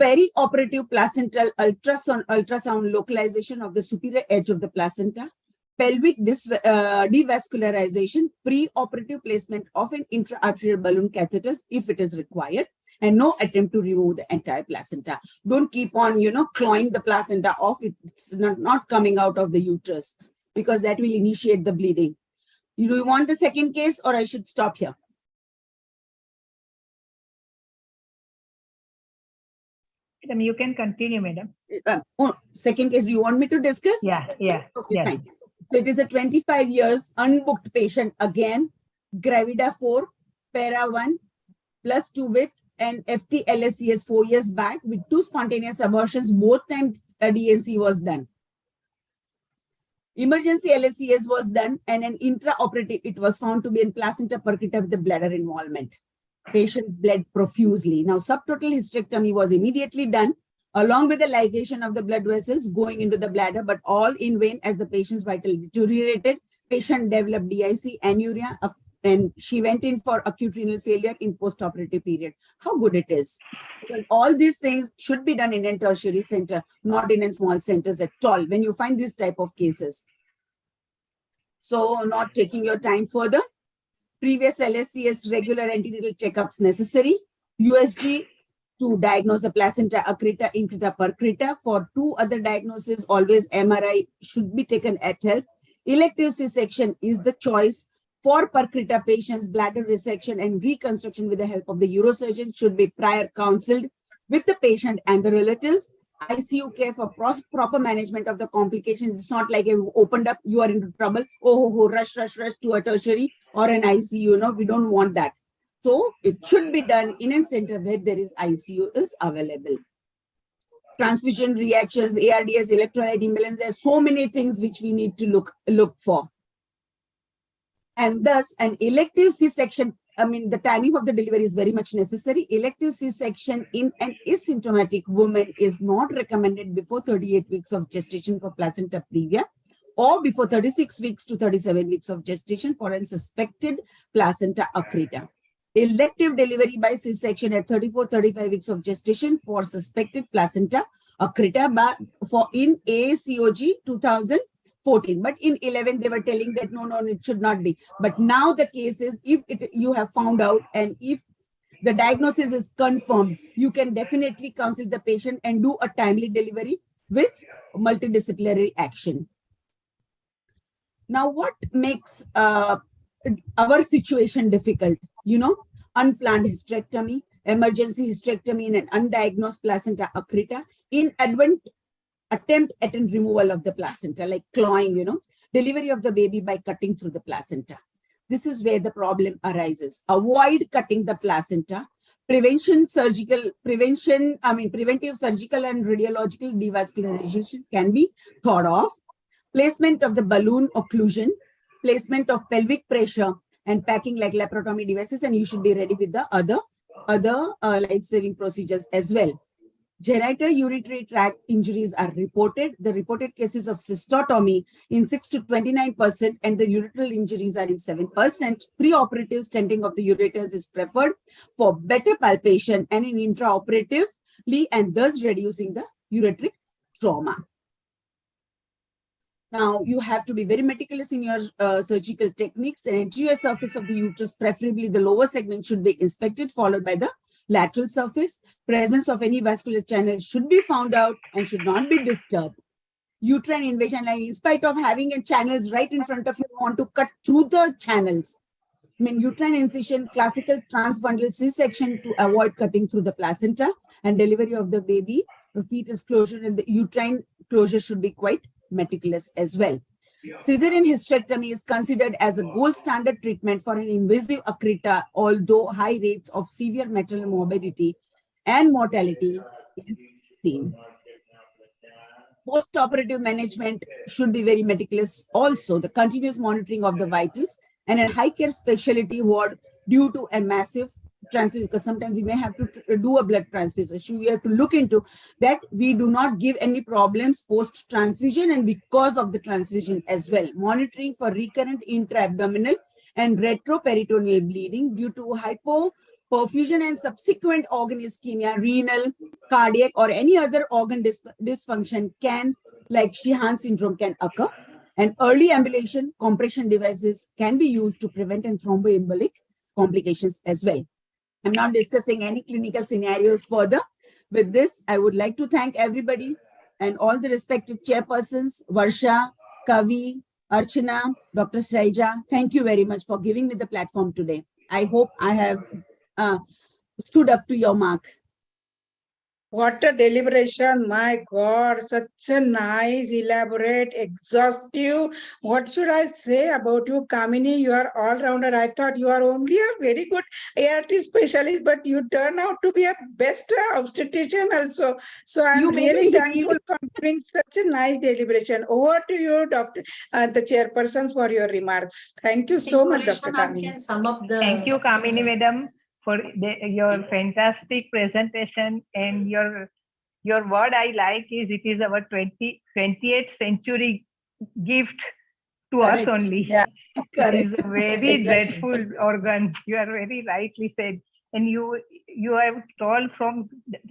perioperative placental ultrasound localization of the superior edge of the placenta, pelvic devascularization, pre-operative placement of an intra-arterial balloon catheters if it is required, and no attempt to remove the entire placenta. Don't keep on, clawing the placenta off. It's not coming out of the uterus, because that will initiate the bleeding. Do you want the second case, or I should stop here? Madam, you can continue, madam. Second case, do you want me to discuss? Yeah. Okay, Yes. fine. So it is a 25 years unbooked patient again, Gravida 4, Para 1, +2 with and FT LSCS 4 years back with 2 spontaneous abortions. Both times a DNC was done. Emergency LSCS was done, and an intraoperative, it was found to be in placenta percutta with the bladder involvement. Patient bled profusely. Now, subtotal hysterectomy was immediately done, along with the ligation of the blood vessels going into the bladder, but all in vain as the patient's vital deteriorated. Patient developed DIC, anuria, and she went in for acute renal failure in post-operative period. How good it is. Because all these things should be done in a tertiary center, not in small centers at all, when you find this type of cases. So, not taking your time further. Previous LSCS regular antenatal checkups necessary. USG to diagnose a placenta accreta, increta, percreta. For 2 other diagnoses, always MRI should be taken at help. Elective C-section is the choice. For percreta patients, bladder resection and reconstruction with the help of the neurosurgeon should be prior counseled with the patient and the relatives. ICU care for proper management of the complications. It's not like you opened up, you are into trouble. Rush to a tertiary or an ICU. We don't want that. So it should be done in a center where there is ICU is available. Transfusion reactions, ARDS, electrolyte imbalance. There are so many things which we need to look for. And thus, an elective C-section, the timing of the delivery is very much necessary. Elective C-section in an asymptomatic woman is not recommended before 38 weeks of gestation for placenta previa, or before 36 weeks to 37 weeks of gestation for a suspected placenta accreta. Elective delivery by C-section at 34-35 weeks of gestation for suspected placenta accreta for in ACOG 2014. But in 11, they were telling that no, it should not be. But now the case is, if you have found out and if the diagnosis is confirmed, you can definitely counsel the patient and do a timely delivery with multidisciplinary action. Now, what makes our situation difficult, unplanned hysterectomy, emergency hysterectomy in an undiagnosed placenta accreta, inadvertent attempt at removal of the placenta, like clawing, delivery of the baby by cutting through the placenta. This is where the problem arises. Avoid cutting the placenta. Preventive surgical and radiological devascularization can be thought of. Placement of the balloon occlusion, placement of pelvic pressure, and packing like laparotomy devices, and you should be ready with the other life-saving procedures as well. Genital urinary tract injuries are reported. The reported cases of cystotomy in 6 to 29%, and the ureteral injuries are in 7%. Preoperative stenting of the ureters is preferred for better palpation and in intraoperatively, and thus reducing the ureteric trauma. Now, you have to be very meticulous in your surgical techniques. The anterior surface of the uterus, preferably the lower segment, should be inspected, followed by the lateral surface. Presence of any vascular channel should be found out and should not be disturbed. Uterine invasion, like in spite of having a channels right in front of you, want to cut through the channels. Uterine incision, classical transfundal C-section to avoid cutting through the placenta, and delivery of the baby, the fetus closure and the uterine closure should be quite meticulous as well. Cesarean hysterectomy is considered as a gold standard treatment for an invasive accreta, although high rates of severe maternal morbidity and mortality is seen. Post-operative management should be very meticulous. Also, the continuous monitoring of the vitals and a high care specialty ward due to a massive transfusion, because sometimes we may have to do a blood transfusion. We have to look into that. We do not give any problems post transfusion and because of the transfusion as well. Monitoring for recurrent intra-abdominal and retroperitoneal bleeding due to hypoperfusion and subsequent organ ischemia, renal, cardiac, or any other organ dysfunction can, like Sheehan syndrome, can occur. And early ambulation compression devices can be used to prevent and thromboembolic complications as well. I'm not discussing any clinical scenarios further. With this, I would like to thank everybody and all the respected chairpersons, Varsha, Kavi, Archana, Dr. Sraija. Thank you very much for giving me the platform today. I hope I have stood up to your mark. What a deliberation, my God, such a nice, elaborate, exhaustive. What should I say about you, Kamini? You are all-rounder. I thought you are only a very good ART specialist, but you turn out to be a best obstetrician also. So I'm really thankful for giving such a nice deliberation. Over to you, Dr. The chairpersons, for your remarks. Thank you so much, Dr. Kamini. Sum up the... Thank you, Kamini Madam, for your fantastic presentation, and your word I like is it is our 20th century gift to us only. Yeah, correct. It is a very dreadful organ. You are very rightly said. And you have told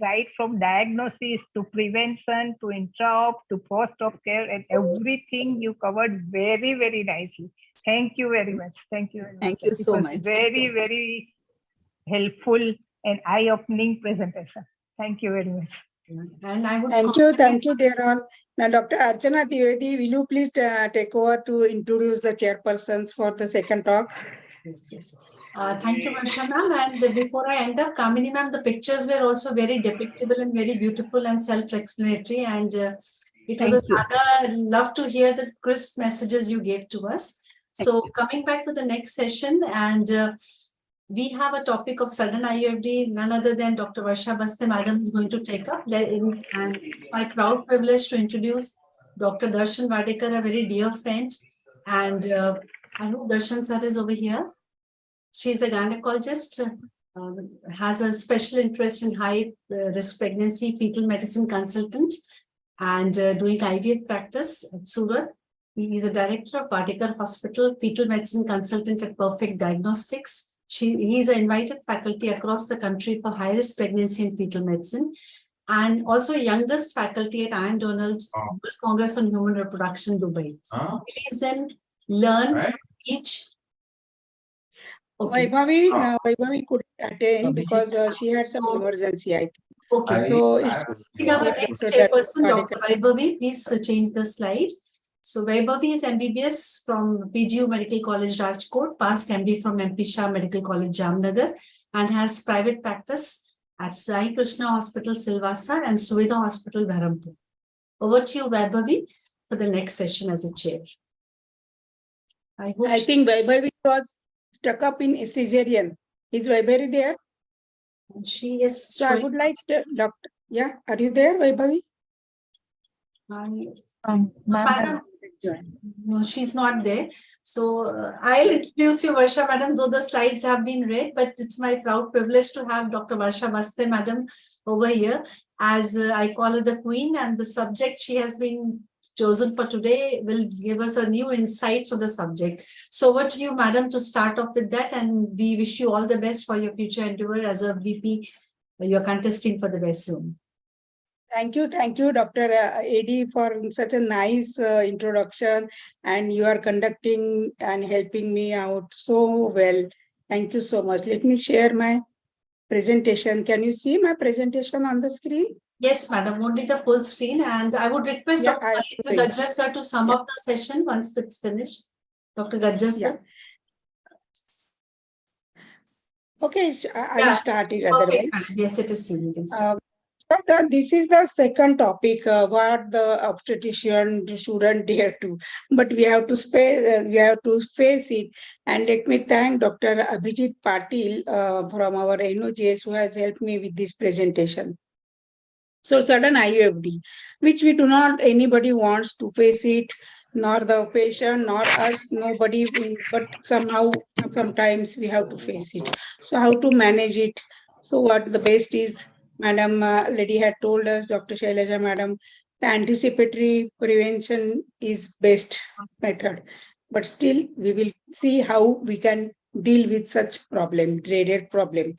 right from diagnosis to prevention to intra-op to post-op care, and everything you covered very, very nicely. Thank you very much. Thank you very much. Thank you so much. Very, very helpful and eye-opening presentation. Thank you very much. And I would thank you, dear all. Now, Dr. Archana Dwivedi, will you please take over to introduce the chairpersons for the second talk? Yes. Thank you, Varsha ma'am. And before I end up, Kamini ma'am, the pictures were also very depictable and very beautiful and self-explanatory. And it was a saga. Love to hear the crisp messages you gave to us. So coming back to the next session, and we have a topic of sudden IUFD, none other than Dr. Varsha Baste Madam is going to take up. And it's my proud privilege to introduce Dr. Darshan Vadekar, a very dear friend. And I hope Darshan sir is over here. She's a gynecologist, has a special interest in high risk pregnancy, fetal medicine consultant, and doing IVF practice at Surat. He's a director of Vadekar Hospital, fetal medicine consultant at Perfect Diagnostics. He's an invited faculty across the country for high-risk pregnancy and fetal medicine, and also youngest faculty at Antenatal World Congress on Human Reproduction, Dubai. He lives in Learn, Teach. Okay. Vaibhavi couldn't attend because she had some emergency. I think. Okay, so our next chairperson, Dr. Vaibhavi, please change the slide. So Vaibhavi is MBBS from PGU Medical College Rajkot, past MD from MP Shah Medical College Jamnagar, and has private practice at Sai Krishna Hospital Silvassa and Suvidha Hospital Dharampur. Over to you, Vaibhavi, for the next session as a chair. I think Vaibhavi was stuck up in a cesarean. Is Vaibhavi there? She is. So I would like to, Doctor. Yeah, are you there, Vaibhavi? Ma'am has No, she's not there. So I'll introduce you, Varsha Madam, though the slides have been read, but it's my proud privilege to have Dr. Varsha Vaste Madam over here, as I call her the queen, and the subject she has been chosen for today will give us a new insights on the subject. So over to you, Madam, to start off with that, and we wish you all the best for your future endeavor as a VP. You're contesting for the best soon. Thank you, Dr. AD, for such a nice introduction, and you are conducting and helping me out so well. Thank you so much. Let me share my presentation. Can you see my presentation on the screen? Yes, madam, only the full screen, and I would request Dr. Gajjar sir to sum up the session once it's finished. Dr. Gajjar sir. Okay, I will start it otherwise. Yes, it is seen. This is the second topic, what the obstetrician shouldn't dare to, but we have to face it. And let me thank Dr. Abhijit Patil from our NOJS, who has helped me with this presentation. So sudden IUFD, which we do not, anybody wants to face it, nor the patient, nor us, nobody, but somehow, sometimes we have to face it. So how to manage it? So what the best is, Madam Lady had told us, Dr. Shailaja Madam, the anticipatory prevention is best method. But still, we will see how we can deal with such problem, dreaded problem.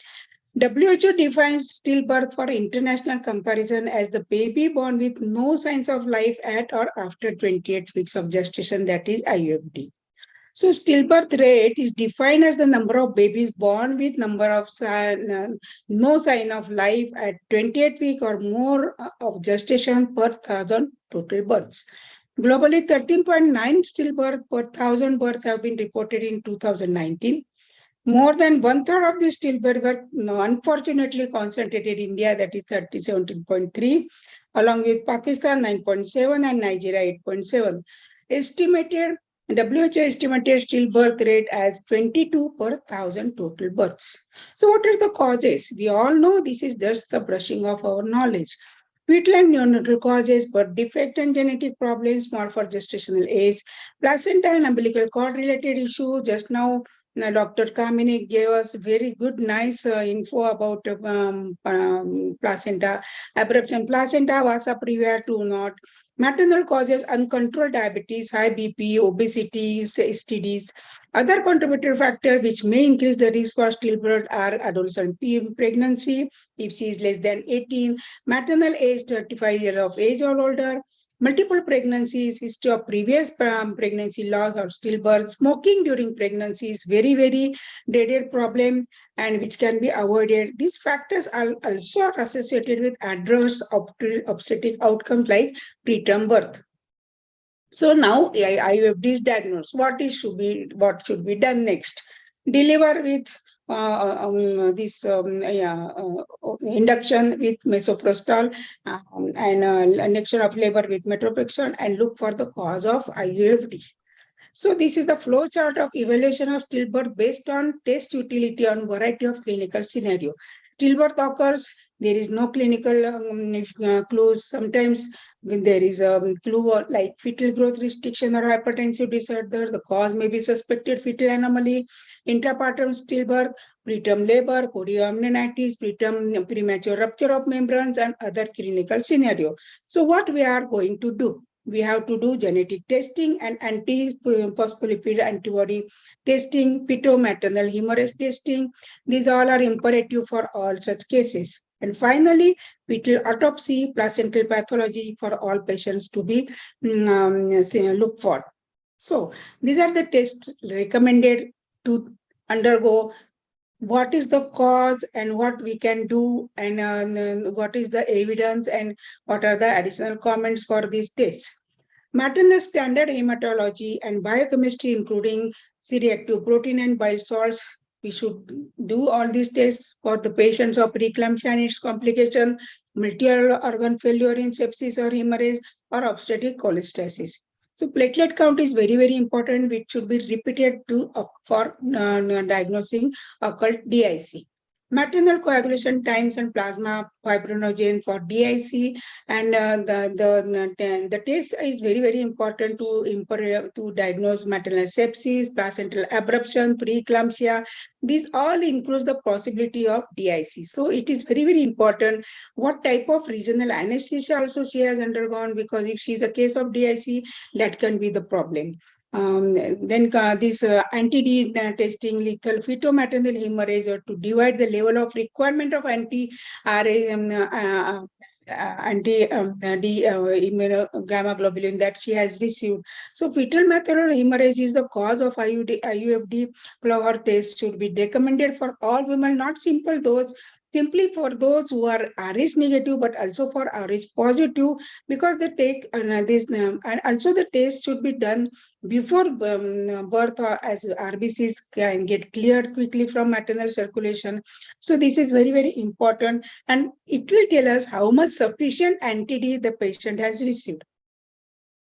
WHO defines stillbirth for international comparison as the baby born with no signs of life at or after 28 weeks of gestation, that is IUFD. So stillbirth rate is defined as the number of babies born with no sign of life at 28 weeks or more of gestation per 1,000 total births. Globally, 13.9 stillbirth per 1,000 births have been reported in 2019. More than 1/3 of the stillbirth were unfortunately concentrated in India, that is 17.3, along with Pakistan 9.7 and Nigeria 8.7. WHO estimated stillbirth rate as 22 per 1,000 total births. So what are the causes? We all know this is just the brushing of our knowledge. Fetal and neonatal causes, birth defect and genetic problems, more for gestational age, placenta and umbilical cord related issue. Just now, Dr. Kamini gave us very good, nice info about placenta, abruption placenta, vasa previa to not. Maternal causes, uncontrolled diabetes, high BP, obesity, STDs. Other contributor factors which may increase the risk for stillbirth are adolescent pregnancy, if she is less than 18, maternal age 35 years of age or older, multiple pregnancies, history of previous pregnancy loss or stillbirth, smoking during pregnancy is very, very dreaded problem and which can be avoided. These factors are also associated with adverse obstetric outcomes like preterm birth. So now IUFD is diagnosed. What should be done next? Deliver with induction with misoprostol and induction of labor with methotrexate and look for the cause of IUFD. So this is the flow chart of evaluation of stillbirth based on test utility on variety of clinical scenario. Stillbirth occurs, there is no clinical clues. Sometimes when there is a clue like fetal growth restriction or hypertensive disorder, the cause may be suspected fetal anomaly, intrapartum stillbirth, preterm labor, chorioamnionitis, preterm premature rupture of membranes, and other clinical scenario. So what we are going to do? We have to do genetic testing and anti-phospholipid antibody testing, feto-maternal humerus testing. These all are imperative for all such cases. And finally, fetal autopsy, placental pathology for all patients to be looked for. So these are the tests recommended to undergo. What is the cause and what we can do, and what is the evidence and what are the additional comments for these tests. Maternal standard hematology and biochemistry, including C-reactive protein and bile salts. We should do all these tests for the patients of preeclampsia and its complication, multi-organ failure in sepsis or hemorrhage, or obstetric cholestasis. So platelet count is very, very important, which should be repeated for diagnosing occult DIC. Maternal coagulation times and plasma fibrinogen for DIC, and the test is very, very important to diagnose maternal sepsis, placental abruption, preeclampsia. These all includes the possibility of DIC. So it is very, very important what type of regional anesthesia also she has undergone, because if she is a case of DIC, that can be the problem. Then this anti-D testing, lethal fetal-maternal hemorrhage, or to divide the level of requirement of anti-gamma globulin that she has received. So fetal maternal hemorrhage is the cause of IUFD. Clover test should be recommended for all women, not simply for those who are Rh negative, but also for Rh positive, because they take this, and also the test should be done before birth, as RBCs can get cleared quickly from maternal circulation. So this is very, very important, and it will tell us how much sufficient anti-D the patient has received.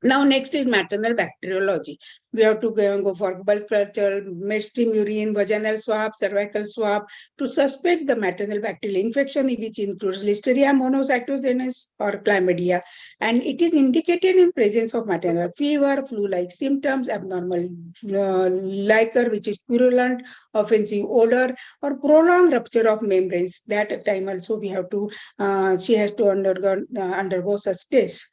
Now, next is maternal bacteriology. We have to go for bulk culture, midstream urine, vaginal swab, cervical swab to suspect the maternal bacterial infection, which includes Listeria monocytogenes or chlamydia. And it is indicated in presence of maternal fever, flu-like symptoms, abnormal liquor, which is purulent, offensive odor, or prolonged rupture of membranes. That time also we have to, she has to undergo such tests.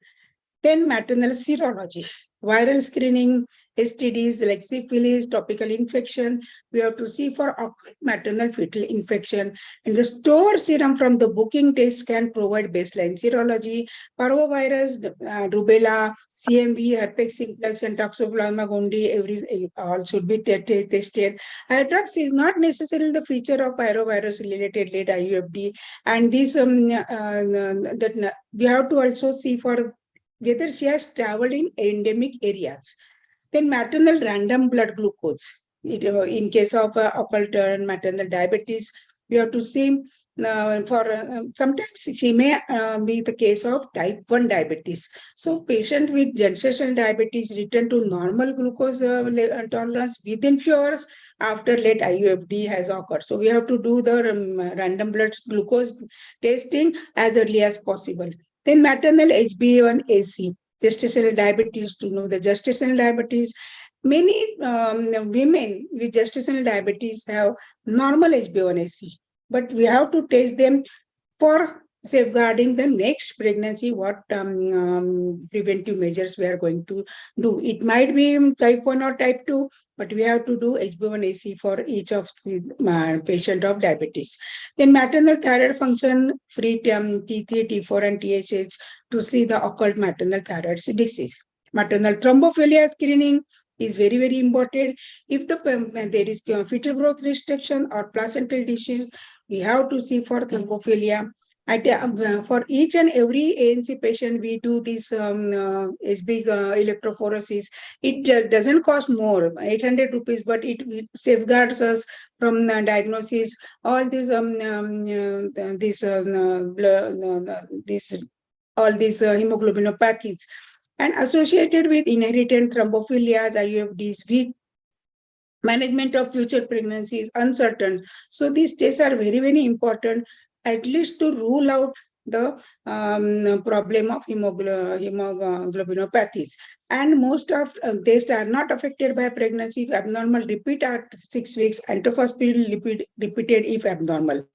Then maternal serology, viral screening, STDs like syphilis, topical infection. We have to see for maternal fetal infection. And the stored serum from the booking test can provide baseline serology. Parvovirus, rubella, CMV, herpes simplex, and Toxoplasma gondii, all should be tested. Hydrops is not necessarily the feature of pyrovirus-related late IUFD. And this that we have to also see for whether she has traveled in endemic areas. Then maternal random blood glucose. In case of occult maternal diabetes, we have to see sometimes she may be the case of type 1 diabetes. So patient with gestational diabetes return to normal glucose tolerance within few hours after late IUFD has occurred. So we have to do the random blood glucose testing as early as possible. Then maternal HbA1c, gestational diabetes, to know the gestational diabetes. Many women with gestational diabetes have normal HbA1c, but we have to test them for safeguarding the next pregnancy, what preventive measures we are going to do. It might be type 1 or type 2, but we have to do HbA1c for each of the patient of diabetes. Then maternal thyroid function, free T3, T4, and TSH to see the occult maternal thyroid disease. Maternal thrombophilia screening is very, very important. If there is fetal growth restriction or placental disease, we have to see for thrombophilia. For each and every ANC patient, we do this SB electrophoresis. It doesn't cost more, 800 rupees, but it safeguards us from diagnosis. All these hemoglobinopathies, and associated with inherited thrombophilias, IUFDs, weak management of future pregnancy is uncertain. So these tests are very, very important, at least to rule out the problem of hemoglobinopathies. And most of tests are not affected by pregnancy if abnormal, repeat at 6 weeks, antiphospholipid repeated if abnormal.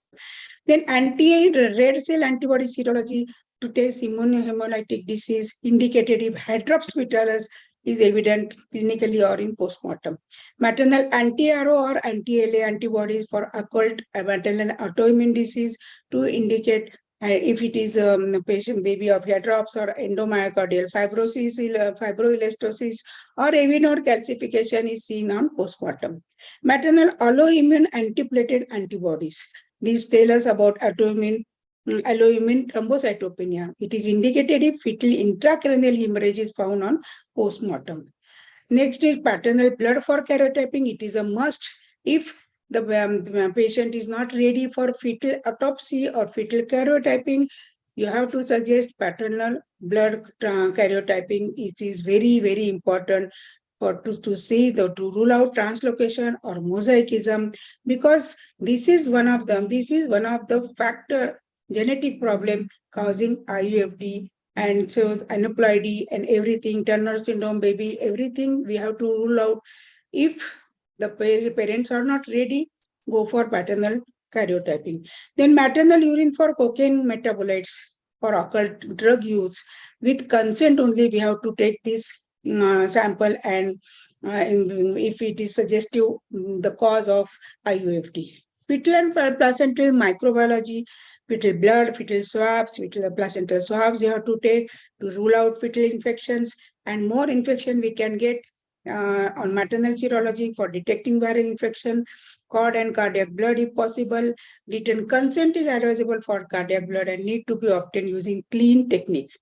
Then anti-red cell antibody serology to test immunohemolytic disease indicated if hydrops fetalis is evident clinically or in postmortem. Maternal anti-RO or anti-LA antibodies for occult maternal autoimmune disease to indicate if it is a patient baby of hydrops or endomyocardial fibrosis, fibroelastosis, or AV node calcification is seen on postmortem. Maternal alloimmune antiplatelet antibodies. These tell us about autoimmune alloimmune thrombocytopenia. It is indicated if fetal intracranial hemorrhage is found on postmortem. Next is paternal blood for karyotyping. It is a must if the patient is not ready for fetal autopsy or fetal karyotyping. You have to suggest paternal blood karyotyping. It is very, very important to rule out translocation or mosaicism, because this is one of the factor genetic problem causing IUFD. And so aneuploidy and everything, Turner syndrome, baby, everything we have to rule out. If the parents are not ready, go for paternal karyotyping. Then maternal urine for cocaine metabolites for occult drug use. With consent only, we have to take this sample, and if it is suggestive, the cause of IUFD. Fetal and placental microbiology, fetal blood, fetal swabs, fetal placental swabs you have to take to rule out fetal infections, and more infection we can get on maternal serology for detecting viral infection, cord and cardiac blood if possible. Written consent is advisable for cardiac blood and need to be obtained using clean technique.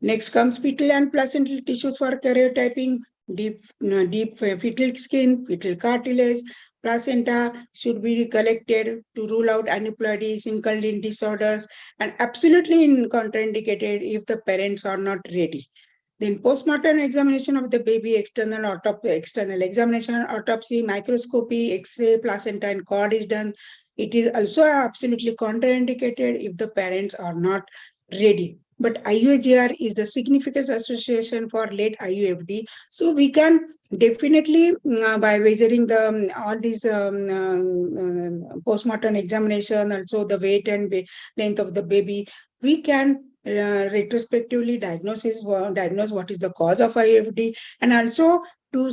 Next comes fetal and placental tissues for karyotyping, deep fetal skin, fetal cartilage, placenta should be collected to rule out aneuploidy, Single disorders, and absolutely contraindicated if the parents are not ready. Then postmortem examination of the baby, external examination, autopsy, microscopy, X-ray, placenta and cord is done. It is also absolutely contraindicated if the parents are not ready. But IUGR is the significant association for late IUFD. So we can definitely, by measuring all these postmortem examination, also the weight and length of the baby, we can retrospectively diagnose what is the cause of IUFD, and also to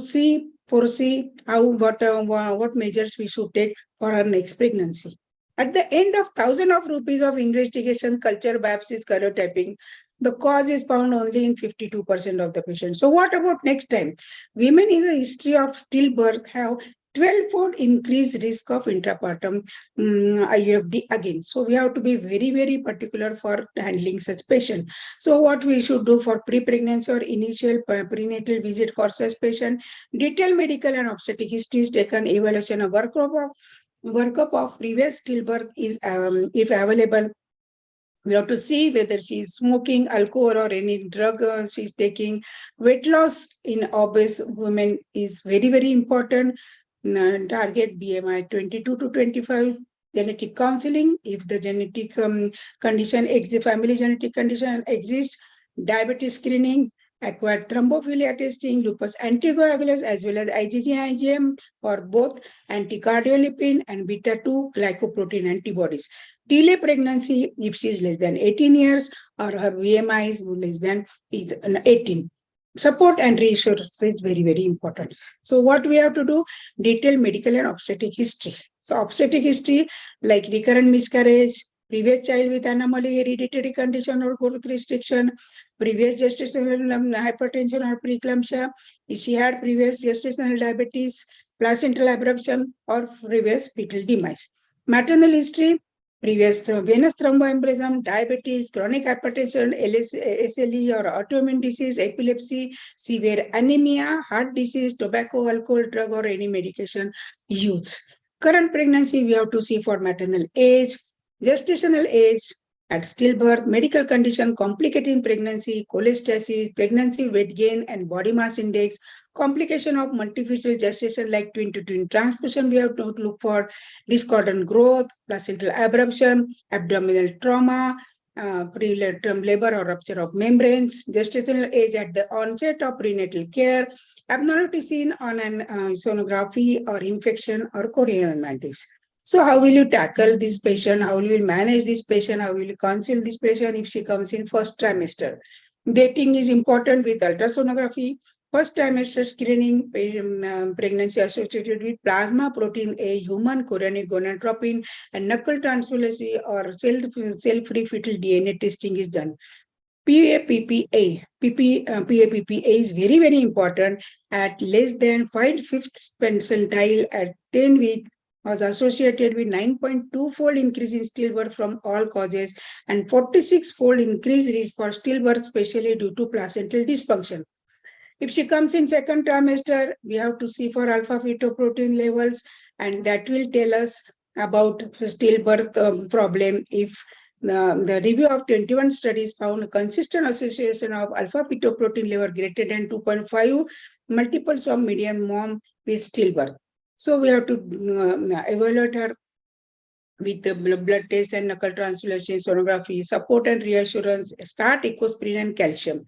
foresee what measures we should take for our next pregnancy. At the end of thousands of rupees of investigation, culture biopsies, karyotyping, the cause is found only in 52% of the patients. So what about next time? Women in the history of stillbirth have 12-fold increased risk of intrapartum IUFD again. So we have to be very, very particular for handling such patient. So what we should do for pre-pregnancy or initial prenatal visit for such patient, detailed medical and obstetric history is taken, evaluation of workup of previous stillbirth is, if available. We have to see whether she is smoking, alcohol, or any drug she is taking. Weight loss in obese women is very, very important. Target BMI 22 to 25. Genetic counseling, if the genetic condition exists, family genetic condition exists. Diabetes screening, acquired thrombophilia testing, lupus anticoagulants, as well as IgG and IgM for both anticardiolipin and beta-2 glycoprotein antibodies. Delay pregnancy if she is less than 18 years or her BMI is less than 18. Support and reassurance is very, very important. So what we have to do, detailed medical and obstetric history. So obstetric history like recurrent miscarriage, previous child with anomaly, hereditary condition or growth restriction, previous gestational hypertension or preeclampsia, if she had previous gestational diabetes, placental abruption or previous fetal demise. Maternal history, previous venous thromboembolism, diabetes, chronic hypertension, SLE or autoimmune disease, epilepsy, severe anemia, heart disease, tobacco, alcohol, drug or any medication use. Current pregnancy, we have to see for maternal age, gestational age, at stillbirth, medical condition complicating pregnancy, cholestasis, pregnancy weight gain and body mass index, complication of multifacial gestation like twin-to-twin transposition, we have to look for discordant growth, placental abruption, abdominal trauma, preterm labor or rupture of membranes, gestational age at the onset of prenatal care, abnormality seen on an sonography or infection or chorioamnitis. So how will you tackle this patient? How will you manage this patient? How will you counsel this patient if she comes in first trimester? Dating is important with ultrasonography. First trimester screening, pregnancy associated with plasma protein A, human chorionic gonadotropin, and knuckle transversely or cell-free fetal DNA testing is done. PAPPA is very, very important at less than 5/5 percentile at 10 weeks was associated with 9.2-fold increase in stillbirth from all causes and 46-fold increased risk for stillbirth, especially due to placental dysfunction. If she comes in second trimester, we have to see for alpha-fetoprotein levels, and that will tell us about stillbirth problem. If the review of 21 studies found a consistent association of alpha-fetoprotein level greater than 2.5 multiples of median mom with stillbirth. So we have to evaluate her with the blood test and knuckle transfusion, sonography, support and reassurance, start ecosprin and calcium.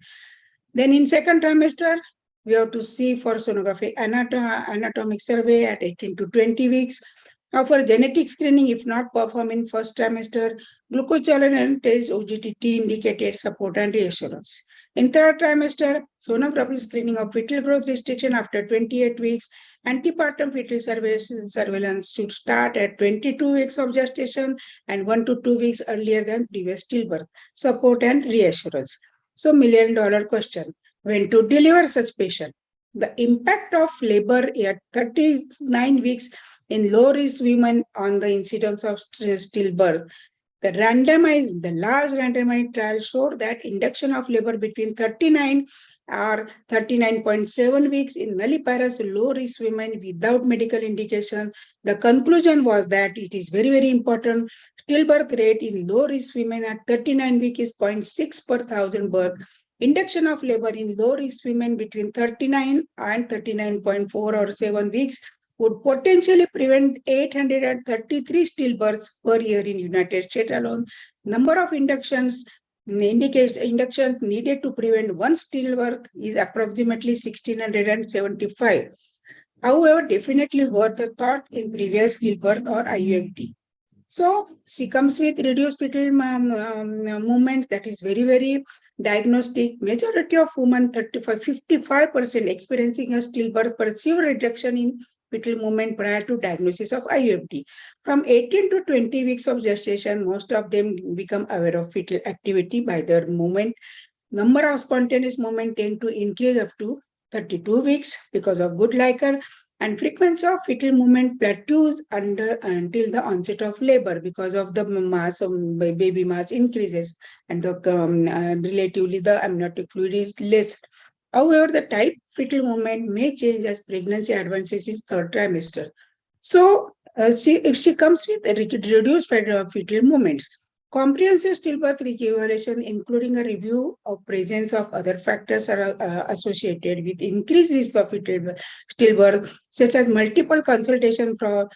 Then in second trimester, we have to see for sonography anatomic survey at 18 to 20 weeks. Now for genetic screening, if not performed in first trimester, glucose tolerance test OGTT indicated support and reassurance. In third trimester, sonography screening of fetal growth restriction after 28 weeks. Antepartum fetal surveillance should start at 22 weeks of gestation and 1 to 2 weeks earlier than previous stillbirth. Support and reassurance. So $1 million question, when to deliver such patient? The impact of labor at 39 weeks in low-risk women on the incidence of stillbirth. The large randomized trial showed that induction of labor between 39 or 39.7 weeks in nulliparous low-risk women without medical indication. The conclusion was that it is very, very important. Stillbirth rate in low-risk women at 39 weeks is 0.6 per thousand birth. Induction of labor in low-risk women between 39 and 39.4 or 7 weeks would potentially prevent 833 stillbirths per year in United States alone. Number of inductions needed to prevent one stillbirth is approximately 1,675. However, definitely worth a thought in previous stillbirth or IUFD. So she comes with reduced fetal movement. That is very, very diagnostic. Majority of women, 55% experiencing a stillbirth, perceive reduction in fetal movement prior to diagnosis of IUFD. From 18 to 20 weeks of gestation, most of them become aware of fetal activity by their movement. Number of spontaneous movement tend to increase up to 32 weeks because of good liker, and frequency of fetal movement plateaus until the onset of labor because of the mass of baby mass increases and the relatively the amniotic fluid is less. However, the type fetal movement may change as pregnancy advances in third trimester. So, if she comes with reduced fetal movements, comprehensive stillbirth evaluation, including a review of presence of other factors are associated with increased risk of stillbirth, such as multiple consultation for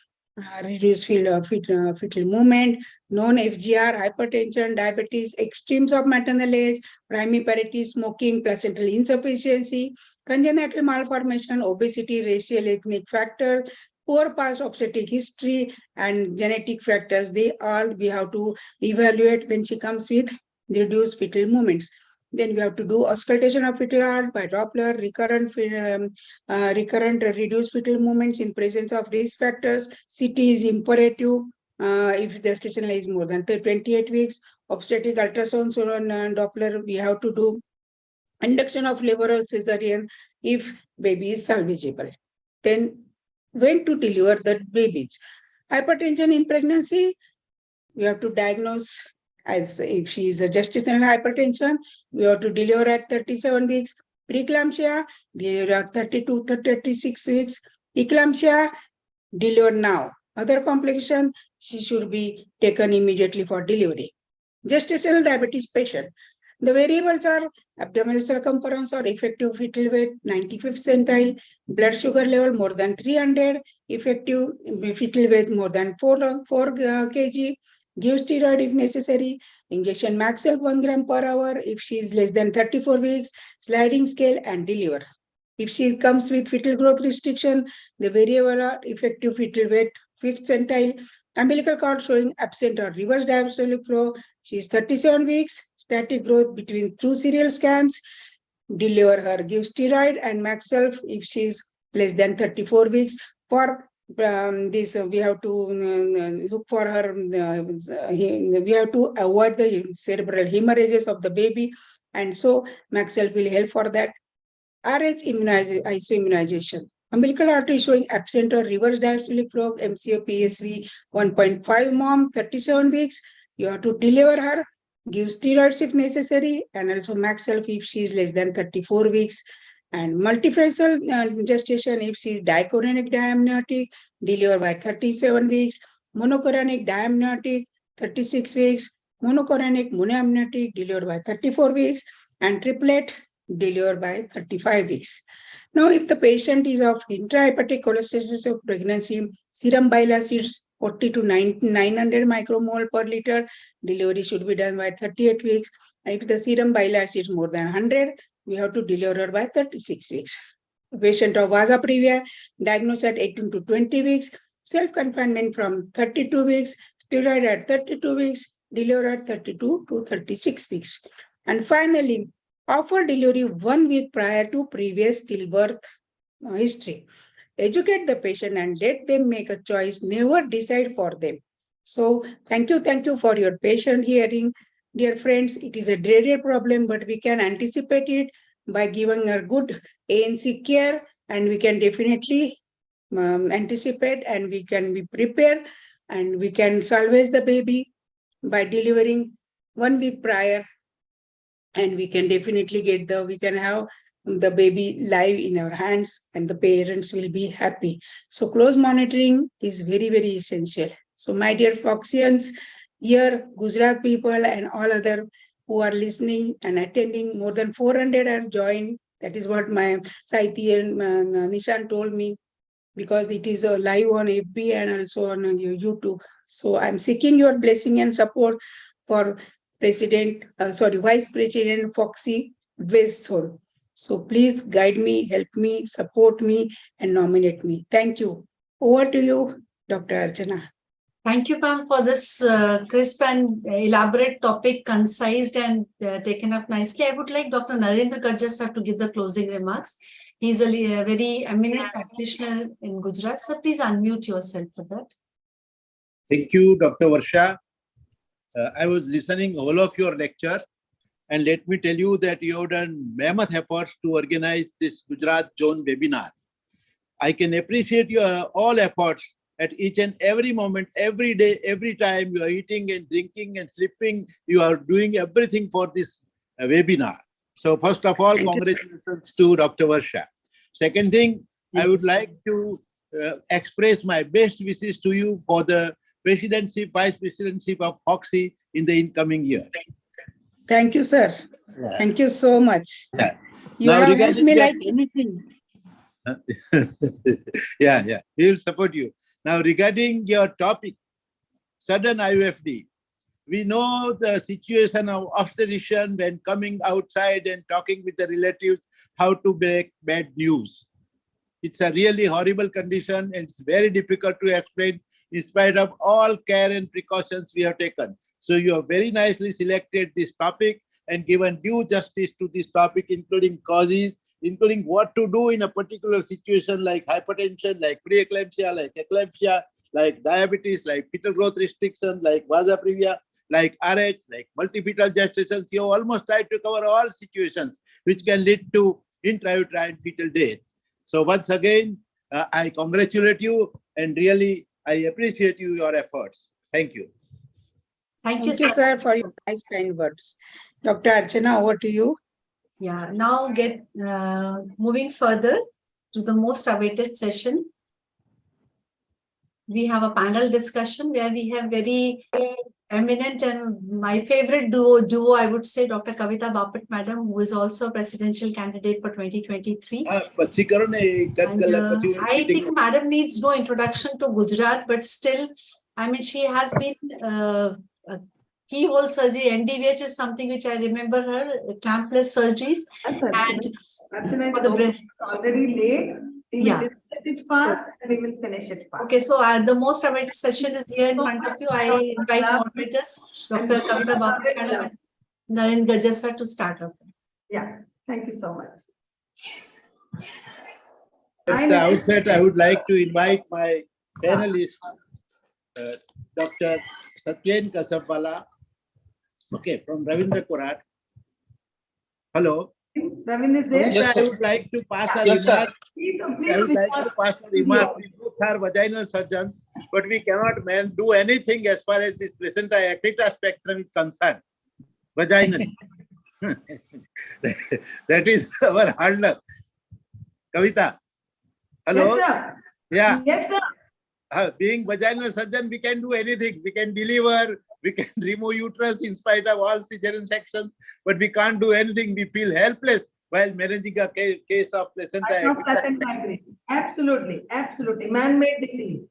reduced fetal movement, non-FGR, hypertension, diabetes, extremes of maternal age, primiparity, smoking, placental insufficiency, congenital malformation, obesity, racial ethnic factors, poor past obstetric history, and genetic factors. They all we have to evaluate when she comes with reduced fetal movements. Then we have to do auscultation of fetal heart by Doppler, recurrent reduced fetal movements in presence of risk factors. CT is imperative if gestation is more than 28 weeks. Obstetric ultrasound, so on Doppler, we have to do induction of labor or cesarean if baby is salvageable. Then when to deliver the babies. Hypertension in pregnancy, we have to diagnose as if she is a gestational hypertension, we have to deliver at 37 weeks. Preeclampsia, deliver at 32 to 36 weeks. Eclampsia, deliver now. Other complication, she should be taken immediately for delivery. Gestational diabetes patient. The variables are abdominal circumference or effective fetal weight, 95th centile, blood sugar level more than 300, effective fetal weight more than 4 kg, give steroid if necessary, injection max self 1 gram per hour if she is less than 34 weeks, sliding scale and deliver. If she comes with fetal growth restriction, the variable are effective fetal weight, 5th centile, umbilical cord showing absent or reverse diastolic flow. She is 37 weeks, static growth between 2 serial scans, deliver her, give steroid and max self if she is less than 34 weeks. For this, we have to look for her, we have to avoid the cerebral hemorrhages of the baby, and so max self will help for that. RH isoimmunization. Umbilical artery showing absent or reverse diastolic flow, MCO PSV 1.5 mom, 37 weeks. You have to deliver her, give steroids if necessary, and also max self if she is less than 34 weeks. And multifacial gestation if she is dichorionic diamniotic, deliver by 37 weeks. Monochorionic diamniotic, 36 weeks. Monochorionic monoamniotic, delivered by 34 weeks. And triplet, delivered by 35 weeks. Now, if the patient is of intrahepatic cholestasis of pregnancy, serum bile acids 40 to 900 micromole per liter, delivery should be done by 38 weeks. And if the serum bile acids more than 100, we have to deliver by 36 weeks. Patient of vasa previa, diagnosed at 18 to 20 weeks, self-confinement from 32 weeks, steroid at 32 weeks, deliver at 32 to 36 weeks. And finally, offer delivery 1 week prior to previous stillbirth history. Educate the patient and let them make a choice, never decide for them. So thank you for your patient hearing. Dear friends, it is a dreaded problem, but we can anticipate it by giving a good ANC care, and we can definitely anticipate, and we can be prepared, and we can salvage the baby by delivering 1 week prior, and we can definitely we can have the baby live in our hands, and the parents will be happy. So close monitoring is very, very essential. So my dear Foxians, here Gujarat people and all other who are listening and attending, more than 400 are joined. That is what my Saiti and Nishan told me, because it is live on FB and also on YouTube. So I'm seeking your blessing and support for Vice President Foxy Westsoul. So please guide me, help me, support me, and nominate me. Thank you. Over to you, Dr. Archana. Thank you, Pam, for this crisp and elaborate topic, concised and taken up nicely. I would like Dr. Narendra Gajjar sir to give the closing remarks. He's a very eminent practitioner in Gujarat. So please unmute yourself for that. Thank you, Dr. Varsha. I was listening all of your lecture, and let me tell you that you have done mammoth efforts to organize this Gujarat Zone webinar. I can appreciate your all efforts at each and every moment, every day, every time you are eating and drinking and sleeping. You are doing everything for this webinar. So first of all, congratulations to Dr. Varsha. Second thing, I would like to express my best wishes to you for the presidency, vice presidency of Foxy in the incoming year. Thank you, sir. Yeah. Thank you so much. Yeah. You now, have helped me like anything. Yeah, we will support you. Now, regarding your topic, sudden IUFD, we know the situation of obstetrician when coming outside and talking with the relatives, how to break bad news. It's a really horrible condition, and it's very difficult to explain in spite of all care and precautions we have taken. So you have very nicely selected this topic and given due justice to this topic, including causes, including what to do in a particular situation like hypertension, like preeclampsia, like eclampsia, like diabetes, like fetal growth restriction, like vasa previa, like RH, like multifetal gestations. You almost tried to cover all situations which can lead to intrauterine fetal death. So once again, I congratulate you, and really I appreciate your efforts. Thank you. Thank you, sir, for your nice kind words. Dr. Archana, over to you. Yeah, now moving further to the most awaited session. We have a panel discussion where we have very eminent and my favorite duo, I would say, Dr. Kavita Bapat Madam, who is also a presidential candidate for 2023. I think Madam needs no introduction to Gujarat, but still, I mean, she has been a keyhole surgery. NDVH is something which I remember her, clampless surgeries. And for the breast. Already late. Yeah. It fast, and we will finish it fast. Okay, so the most awaited session is here in front of you. I invite moderators, Dr. Kavita Bapat Madam and Narendra Gajjar sir to start off. Yeah, thank you so much. At the outset, I would like to invite my panelist, Dr. Satyen Kasapwala, okay, from Ravindra Korat. Hello. Ravin is there? Kavita, I would like to pass a Yes, sir. remark. Please, I please would switch like on to pass a video. remark. We both are vaginal surgeons, but we cannot do anything as far as this placenta accreta spectrum is concerned. Vaginal. That is our hard luck. Kavita. Hello? Yes, sir. Yeah. Yes, sir. Being vaginal surgeon, we can do anything. We can deliver, we can remove uterus in spite of all cesarean sections, but we can't do anything. We feel helpless while managing a case of placenta accreta. Absolutely, absolutely. Man-made disease.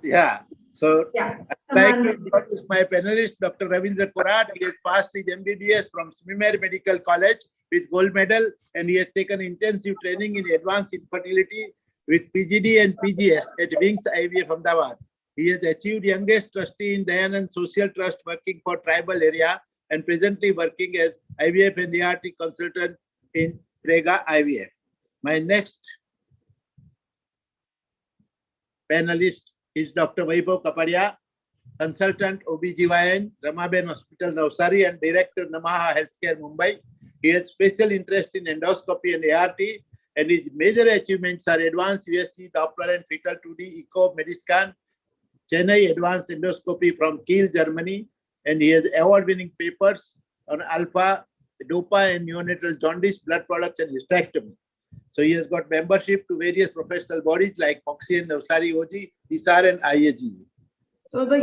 Yeah. So Yeah. I'd like to introduce my panelist, Dr. Ravindra Korat. He has passed his MBBS from Swimmer Medical College with gold medal, and he has taken intensive training in advanced infertility with PGD and PGS at Wings IVF Ahmedabad. He has achieved youngest trustee in Dayanand Social Trust working for tribal area and presently working as IVF and ART consultant in Prega IVF. My next panelist is Dr. Vaibhav Kapadia, consultant OBGYN, Ramaben Hospital, Navsari, and director Namaha Healthcare, Mumbai. He has special interest in endoscopy and ART, and his major achievements are advanced USG, Doppler and fetal 2D echo Mediscan, Chennai advanced endoscopy from Kiel, Germany, and he has award-winning papers on alpha, dopa, and neonatal jaundice, blood products, and hysterectomy. So he has got membership to various professional bodies like Foxy and Navsari OG, ISAR, and IAG. So the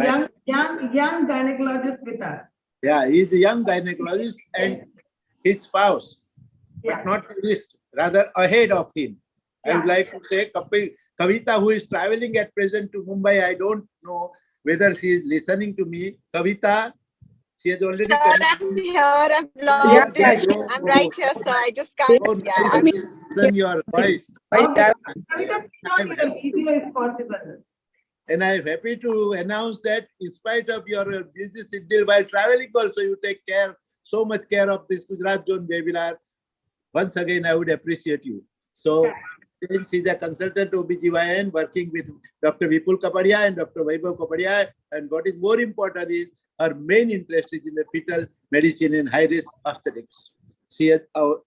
young gynecologist with us. Yeah, he is a young gynecologist, and his spouse, Yeah. but not least, rather ahead of him. I would like to say Kavita, who is traveling at present to Mumbai. I don't know whether she is listening to me. Kavita, she has already. Sir, I'm here. I've logged in. I'm right here, sir. I just can't. Listen your voice. Kavita, switch on your video if possible. And I am happy to announce that in spite of your busy schedule while traveling also, you take so much care of this Gujarat Zone webinar. Once again, I would appreciate you. So, since he's a consultant OBGYN working with Dr. Vipul Kapadia and Dr. Vaibhav Kapadia, and what is more important is her main interest is in the fetal medicine and high-risk obstetrics. She has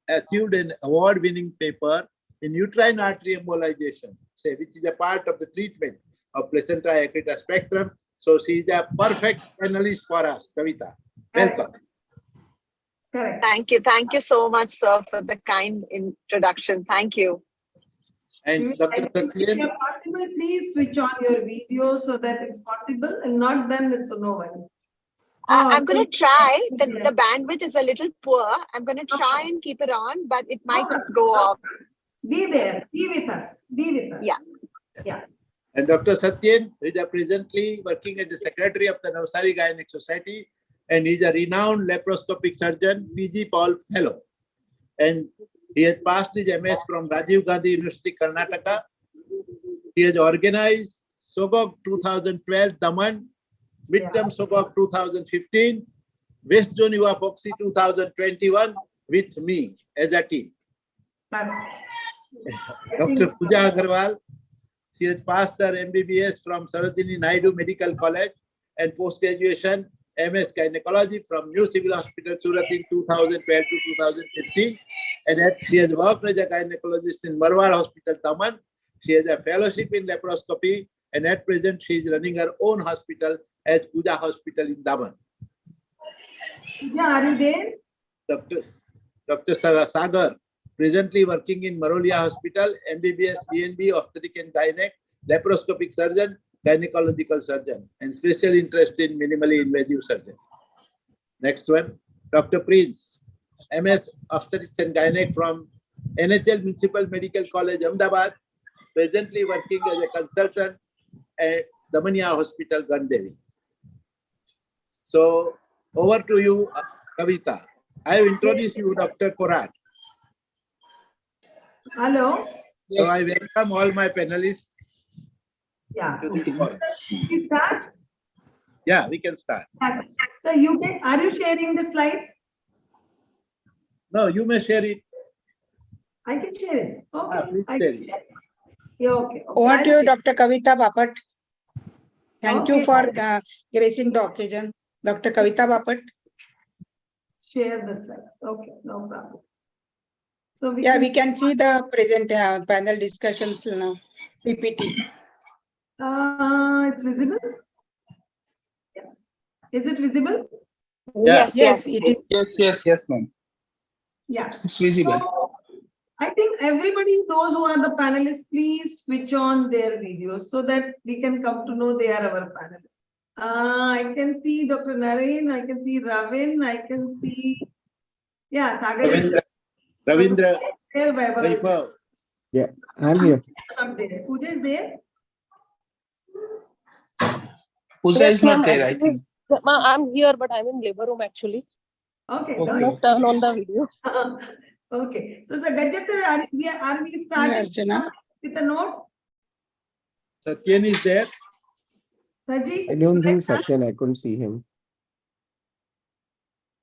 achieved an award-winning paper in uterine artery embolization, which is a part of the treatment of placenta accreta spectrum. So she is a perfect panelist for us, Kavita. Welcome. Correct. Thank you so much, sir, for the kind introduction. Thank you. And Dr. If Satyen, possible, please switch on your video so that it's possible, and not then it's no one. I'm going to try. The bandwidth is a little poor. I'm going to try and keep it on, but it might just go off. Be there. Be with us. Be with us. Yeah. Yeah. and Dr. Satyen, who is presently working as the secretary of the Navsari Gynec Society, and he's a renowned laparoscopic surgeon, PG Paul Fellow. And he has passed his MS from Rajiv Gandhi University, Karnataka. He has organized SOGOG 2012 Daman, midterm SOGOG 2015, West Zone Yuva Foxy 2021 with me as a team. Dr. Pooja Agarwal, she has passed her MBBS from Sarojini Naidu Medical College and post-graduation MS Gynecology from New Civil Hospital, Surat in 2012 to 2015. And she has worked as a gynecologist in Marwar Hospital, Daman. She has a fellowship in laparoscopy, and at present she is running her own hospital as Pooja Hospital in Daman. Yeah, are you there? Dr. Sagar, presently working in Marolia Hospital, MBBS, DNB, obstetric and gynec, laparoscopic surgeon, gynecological surgeon, and special interest in minimally invasive surgery. Next one, Dr. Prince, MS, obstetrics and gynec from NHL Municipal Medical College, Ahmedabad, presently working as a consultant at Damania Hospital, Gandevi. So, over to you, Kavita. I have introduced you, Dr. Korat. Hello. So I welcome all my panelists. Yeah. To this call. We start? Yeah, we can start. So are you sharing the slides? No, you may share it. I can share it. Okay. Please I share can it. share it. Yeah, okay. Over to you, Dr. Kavita Bapat. Thank you Okay. for gracing the occasion. Dr. Kavita Bapat. Share the slides. Okay, no problem. So we Yeah, we can see the present panel discussions now. PPT. It's visible. Yeah. Is it visible? Yeah. Yes, it is. Yes, ma'am. Yeah. It's visible. So, I think everybody, those who are the panelists, please switch on their videos so that we can come to know they are our panelists. I can see Dr. Naren, I can see Ravin, I can see, yeah, Sagar. Ravindra, There, Vaibhav is Vaibhav. Yeah, I'm here. not there. Pooja is there? Pooja is not there, I think. I'm here, but I'm in labor room actually. Okay. Okay. I'm not turn on the video. Okay. So, Gadget, sir, are we starting Archana. with a note? Satyen is there. Saji? I don't should I think start? Satyan, I couldn't see him.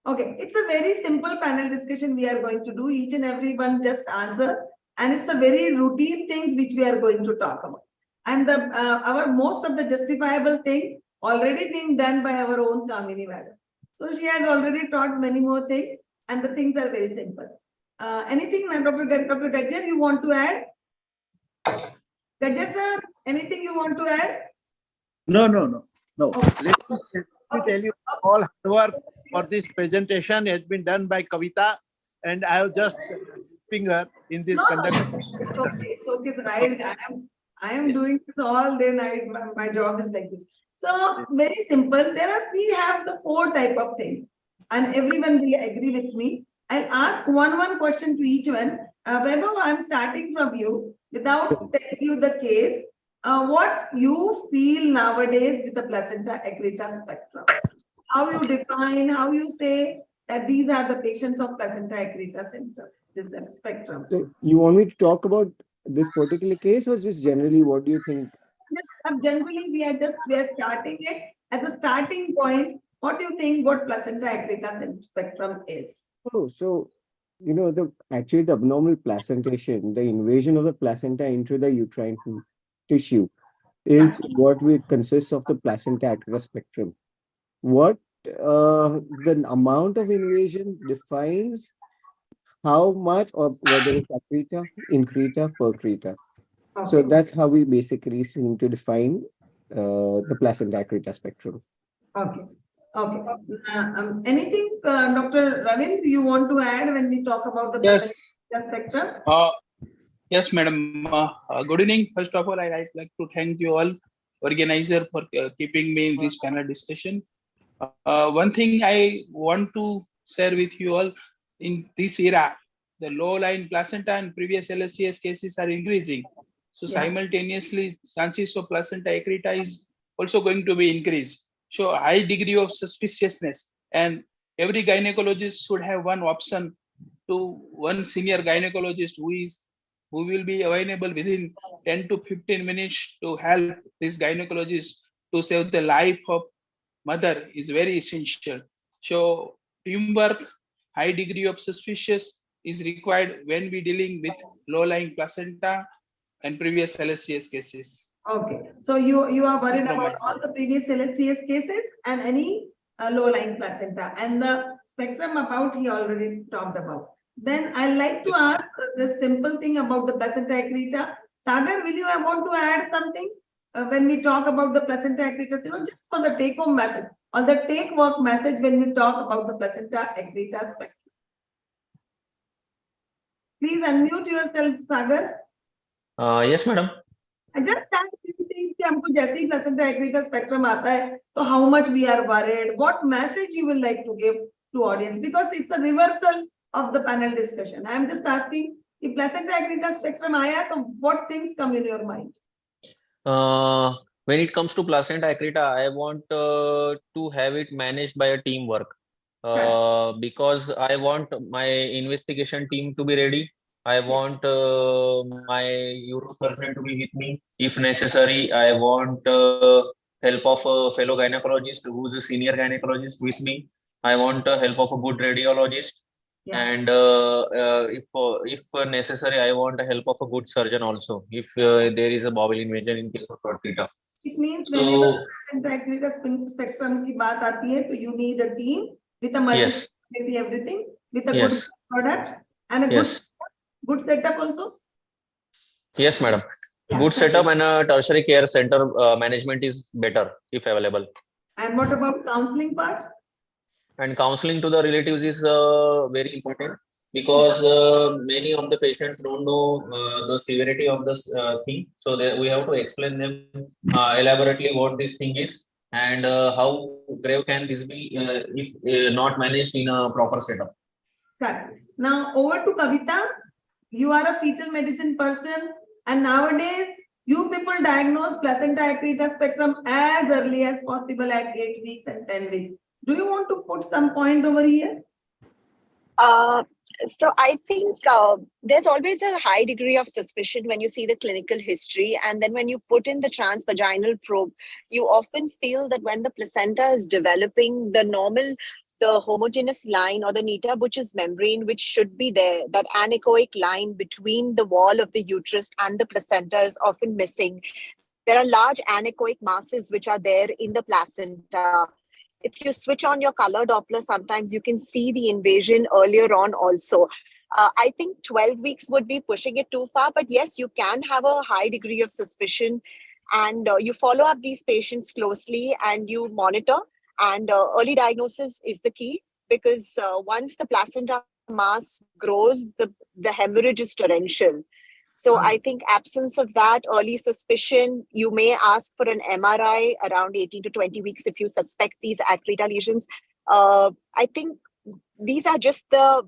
Okay, it's a very simple panel discussion we are going to do. Each and every one just answer, and it's a very routine things which we are going to talk about. And the our most of the justifiable thing already being done by our own Kamini madam. So she has already taught many more things, and the things are very simple. Anything, Dr. Gajjar, you want to add? Gajjar sir, anything you want to add? No. Okay. Let me tell you, all hard work for this presentation has been done by Kavita, and I have just finger in this conduct. It's okay, sir. I am doing this all day night. My job is like this. So very simple. We have the 4 type of things, and everyone will agree with me. I'll ask one question to each one. Vaibhav, I'm starting from you without telling you the case. What you feel nowadays with the placenta accreta spectrum? How you define, how you say that these are the patients of placenta accreta spectrum? So you want me to talk about this particular case or just generally what do you think? Generally, we are starting it as a starting point. What do you think what placenta accreta spectrum is? Oh, so actually the abnormal placentation, the invasion of the placenta into the uterine tissue is what consists of the placenta accreta spectrum. What the amount of invasion defines how much or whether it's accreta, increta, percreta. Okay. So that's how we basically seem to define the placenta accreta spectrum. Okay. Anything, Dr. Ravin, you want to add when we talk about the placenta spectrum? Yes, madam. Good evening. First of all, I'd like to thank you all, organizer, for keeping me in this panel discussion. One thing I want to share with you all, in this era, the low-lying placenta and previous LSCS cases are increasing. So simultaneously, chances of placenta accreta is also going to be increased. So high degree of suspiciousness, and every gynecologist should have one option to one senior gynecologist who will be available within 10 to 15 minutes to help this gynecologist to save the life of mother is very essential. So teamwork, high degree of suspicious is required when we dealing with low-lying placenta and previous LSCS cases. Okay, so you are worried about all the previous LSCS cases and any low-lying placenta, and the spectrum about he already talked about. Then I like to ask the simple thing about the placenta accreta. Sagar, will you want to add something when we talk about the placenta accreta? Just for the take-home message or the take-work message when we talk about the placenta accreta spectrum. Please unmute yourself, Sagar. Yes, madam. I just asked few things कि हमको जैसे ही placenta accreta spectrum आता है, तो how much we are worried, what message you will like to give to audience, because it's a reversal of the panel discussion. I am just asking if placenta accreta spectrum आया, तो what things come in your mind? When it comes to placenta accreta, I want to have it managed by a teamwork because I want my investigation team to be ready. I want my urosurgeon to be with me if necessary. I want help of a fellow gynecologist who is a senior gynecologist with me. I want help of a good radiologist. And if necessary, I want the help of a good surgeon also if there is a bowel invasion in case of accreta. It means whenever placenta accreta spectrum की बात आती है, तो you need a team with a multi-specialty everything, with a good products and a good Good setup also? Yes, madam. Yeah. Good setup and a tertiary care center management is better if available. And what about counseling part? And counseling to the relatives is very important because many of the patients don't know the severity of this thing. So we have to explain them elaborately what this thing is and how grave can this be if not managed in a proper setup. Correct. Now over to Kavita. You are a fetal medicine person, and nowadays you people diagnose placenta accreta spectrum as early as possible at 8 weeks and 10 weeks. Do you want to put some point over here? So I think there's always a high degree of suspicion when you see the clinical history. And then when you put in the transvaginal probe, you often feel that when the placenta is developing, the homogeneous line or the neta-Butch's membrane, which should be there, that anechoic line between the wall of the uterus and the placenta is often missing. There are large anechoic masses which are there in the placenta. If you switch on your color Doppler, sometimes you can see the invasion earlier on also. I think 12 weeks would be pushing it too far, but yes, you can have a high degree of suspicion and you follow up these patients closely and you monitor, and early diagnosis is the key because once the placenta mass grows, the hemorrhage is torrential. So I think absence of that early suspicion, you may ask for an MRI around 18 to 20 weeks if you suspect these accreta lesions. I think these are just the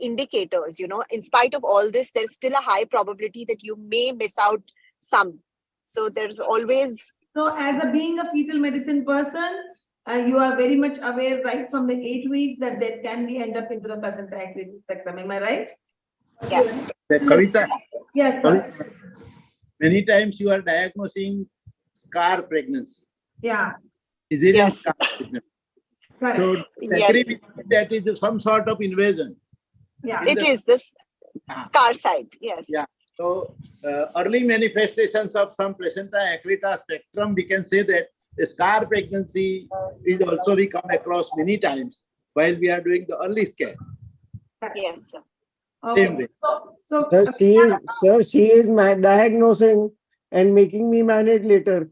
indicators, you know. In spite of all this, there's still a high probability that you may miss out some. So there's always. So as being a fetal medicine person, you are very much aware right from the 8 weeks that can be end up into the placenta accreta spectrum. Am I right? Yeah. Kavita, yes, sir. Many times you are diagnosing scar pregnancy. Yeah. Cesarean scar pregnancy. Correct. So Yes. agree with me that is some sort of invasion. Yeah. It is this scar site. Yes. Yeah. So early manifestations of some placenta accreta spectrum, we can say that a scar pregnancy is also we come across many times while we are doing the early scan. Yes, sir. Same way. Sir, she is diagnosing and making me manage later.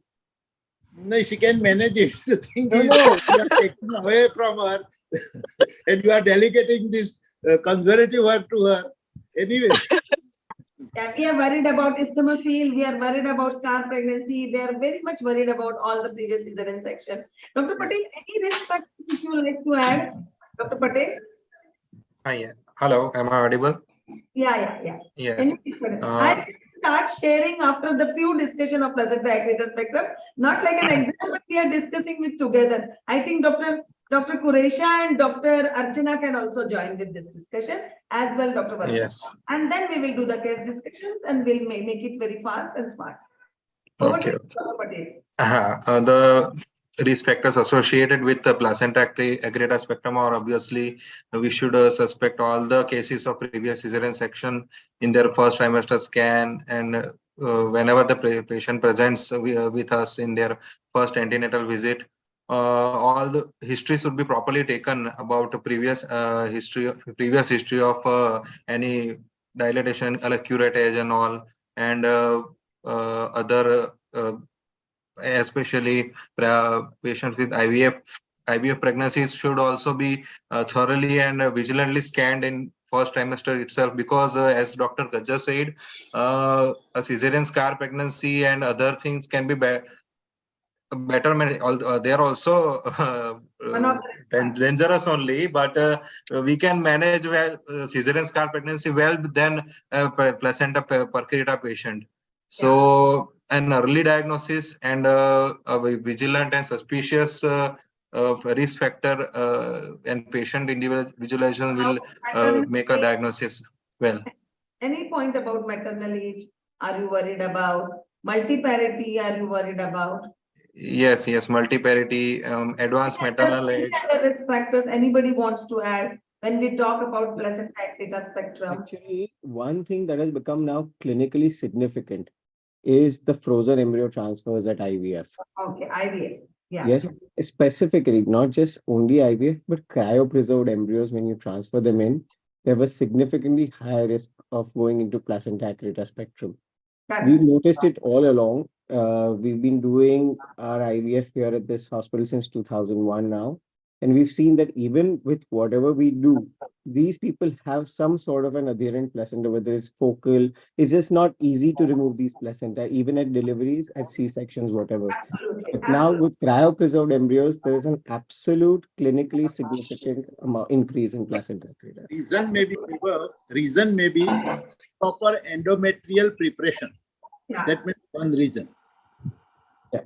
No, she can manage it. The thing No, is, no. you are taking away from her and you are delegating this conservative work to her. Anyway. Yeah, we are worried about isthmosele, we are worried about scar pregnancy, we are very much worried about all the previous cesarean section. Dr. Patel, any respect if you would like to add? Dr. Patel? Hi, hello, am I audible? Yeah. Yes. I will start sharing after the few discussion of placenta accreta spectrum, not like an exam, but we are discussing it together. I think Dr. Kuresha and Dr. Archana can also join with this discussion as well, Dr. Varsha. Yes. And then we will do the case discussions and we'll make it very fast and smart. Okay. Dr. Patel. The risk factors associated with the placenta accreta spectrum are obviously we should suspect all the cases of previous cesarean section in their first trimester scan, and whenever the patient presents with us in their first antenatal visit, all the history should be properly taken about the previous history of any dilatation, curettage and all, and other especially patients with IVF pregnancies should also be thoroughly and vigilantly scanned in first trimester itself, because as Dr. Gajjar said, a cesarean scar pregnancy and other things can be better. They are also dangerous only, but we can manage well cesarean scar pregnancy well than placenta accreta patient. So an early diagnosis and a vigilant and suspicious risk factor and patient individualization will make a diagnosis well. Any point about maternal age? Are you worried about multiparity? Are you worried about? Yes, multiparity, advanced maternal age. Other risk factors anybody wants to add when we talk about placenta accreta spectrum? Actually, one thing that has become now clinically significant is the frozen embryo transfers at IVF. Okay, IVF. Yeah. Yes, specifically, not just only IVF, but cryopreserved embryos when you transfer them in. there was significantly higher risk of going into placenta accreta spectrum. Correct. We've noticed it all along. We've been doing our IVF here at this hospital since 2001 now. And we've seen that even with whatever we do, these people have some sort of an adherent placenta, whether it's focal. It's just not easy to remove these placenta, even at deliveries, at C-sections, whatever. But now with cryopreserved embryos, there is an absolute clinically significant increase in placenta accreta. Reason may be proper endometrial preparation. Yeah. That means one reason. Yeah.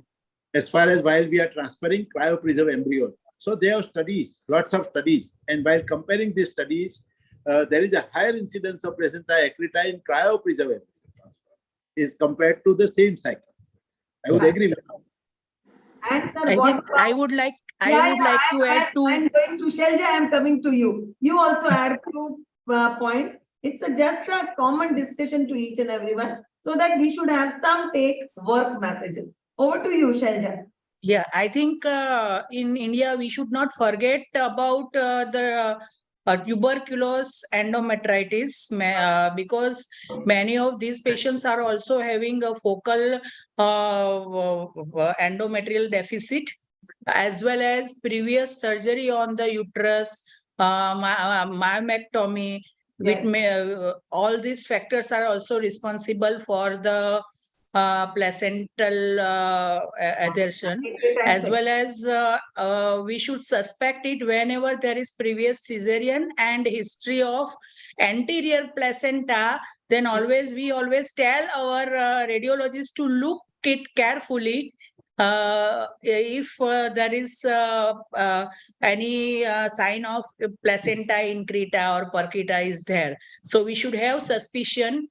As far as while we are transferring cryopreserved embryos. So there are studies, lots of studies. And while comparing these studies, there is a higher incidence of placenta accreta in cryopreserved embryo transfer is compared to the same cycle. I would agree with that. And sir, I think I would like to add to. I'm going to Shelja, I'm coming to you. You also add two points. It's just a common discussion to each and everyone, so that we should have some take work messages. Over to you, Shelja. Yeah, I think in India we should not forget about the tuberculosis endometritis, because many of these patients are also having a focal endometrial deficit, as well as previous surgery on the uterus, myomectomy. Yes. All these factors are also responsible for the placental adhesion, as well as we should suspect it whenever there is previous cesarean and history of anterior placenta. Then we always tell our radiologists to look it carefully if there is any sign of placenta increta or percreta is there. So we should have suspicion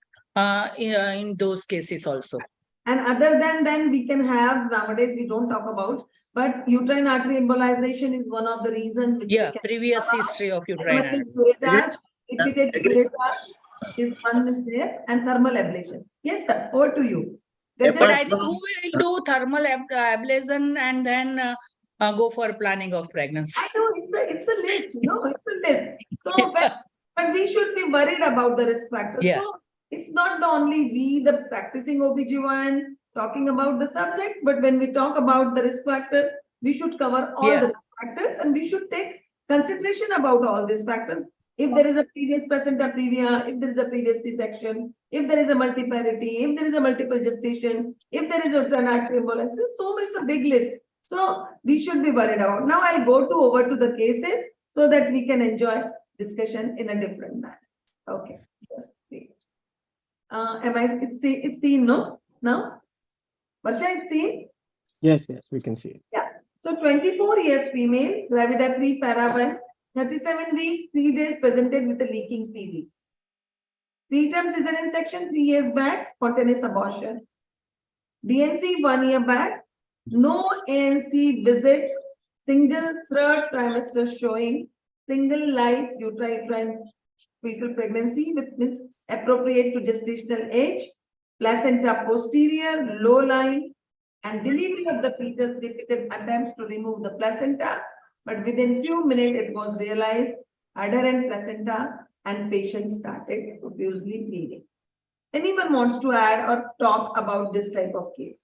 in those cases also. And other than we can have, nowadays we don't talk about, but uterine artery embolization is one of the reasons. Yeah, previous history of uterine artery. Repeated curettage is one is there, and thermal ablation. Yes, sir. Over to you. But I think who will do thermal ablation and then go for planning of pregnancy? I know it's a list, it's a list. So, but we should be worried about the risk factors. Yeah. So it's not the only we, the practicing OBGYN, talking about the subject, but when we talk about the risk factors, we should cover all the risk factors, and we should take consideration about all these factors. If there is a previous placenta previa, if there is a previous C-section, if there is a multiparity, if there is a multiple gestation, if there is a uterine artery embolism, so much a big list. So we should be worried about. Now I'll go over to the cases so that we can enjoy discussion in a different manner. Okay. Just wait. It's seen, no? Now? Varsha, it's seen? Yes, we can see it. Yeah. So 24 years female, gravida pre-para 37 weeks, 3 days presented with a leaking PV. Preterm cesarean section 3 years back, spontaneous abortion. DNC 1 year back, no ANC visit, single third trimester showing, single live uterine fetal pregnancy with means appropriate to gestational age, placenta posterior, low lying, and delivery of the fetus, repeated attempts to remove the placenta, but within few minutes it was realized adherent placenta and patient started profusely bleeding. Anyone wants to add or talk about this type of case?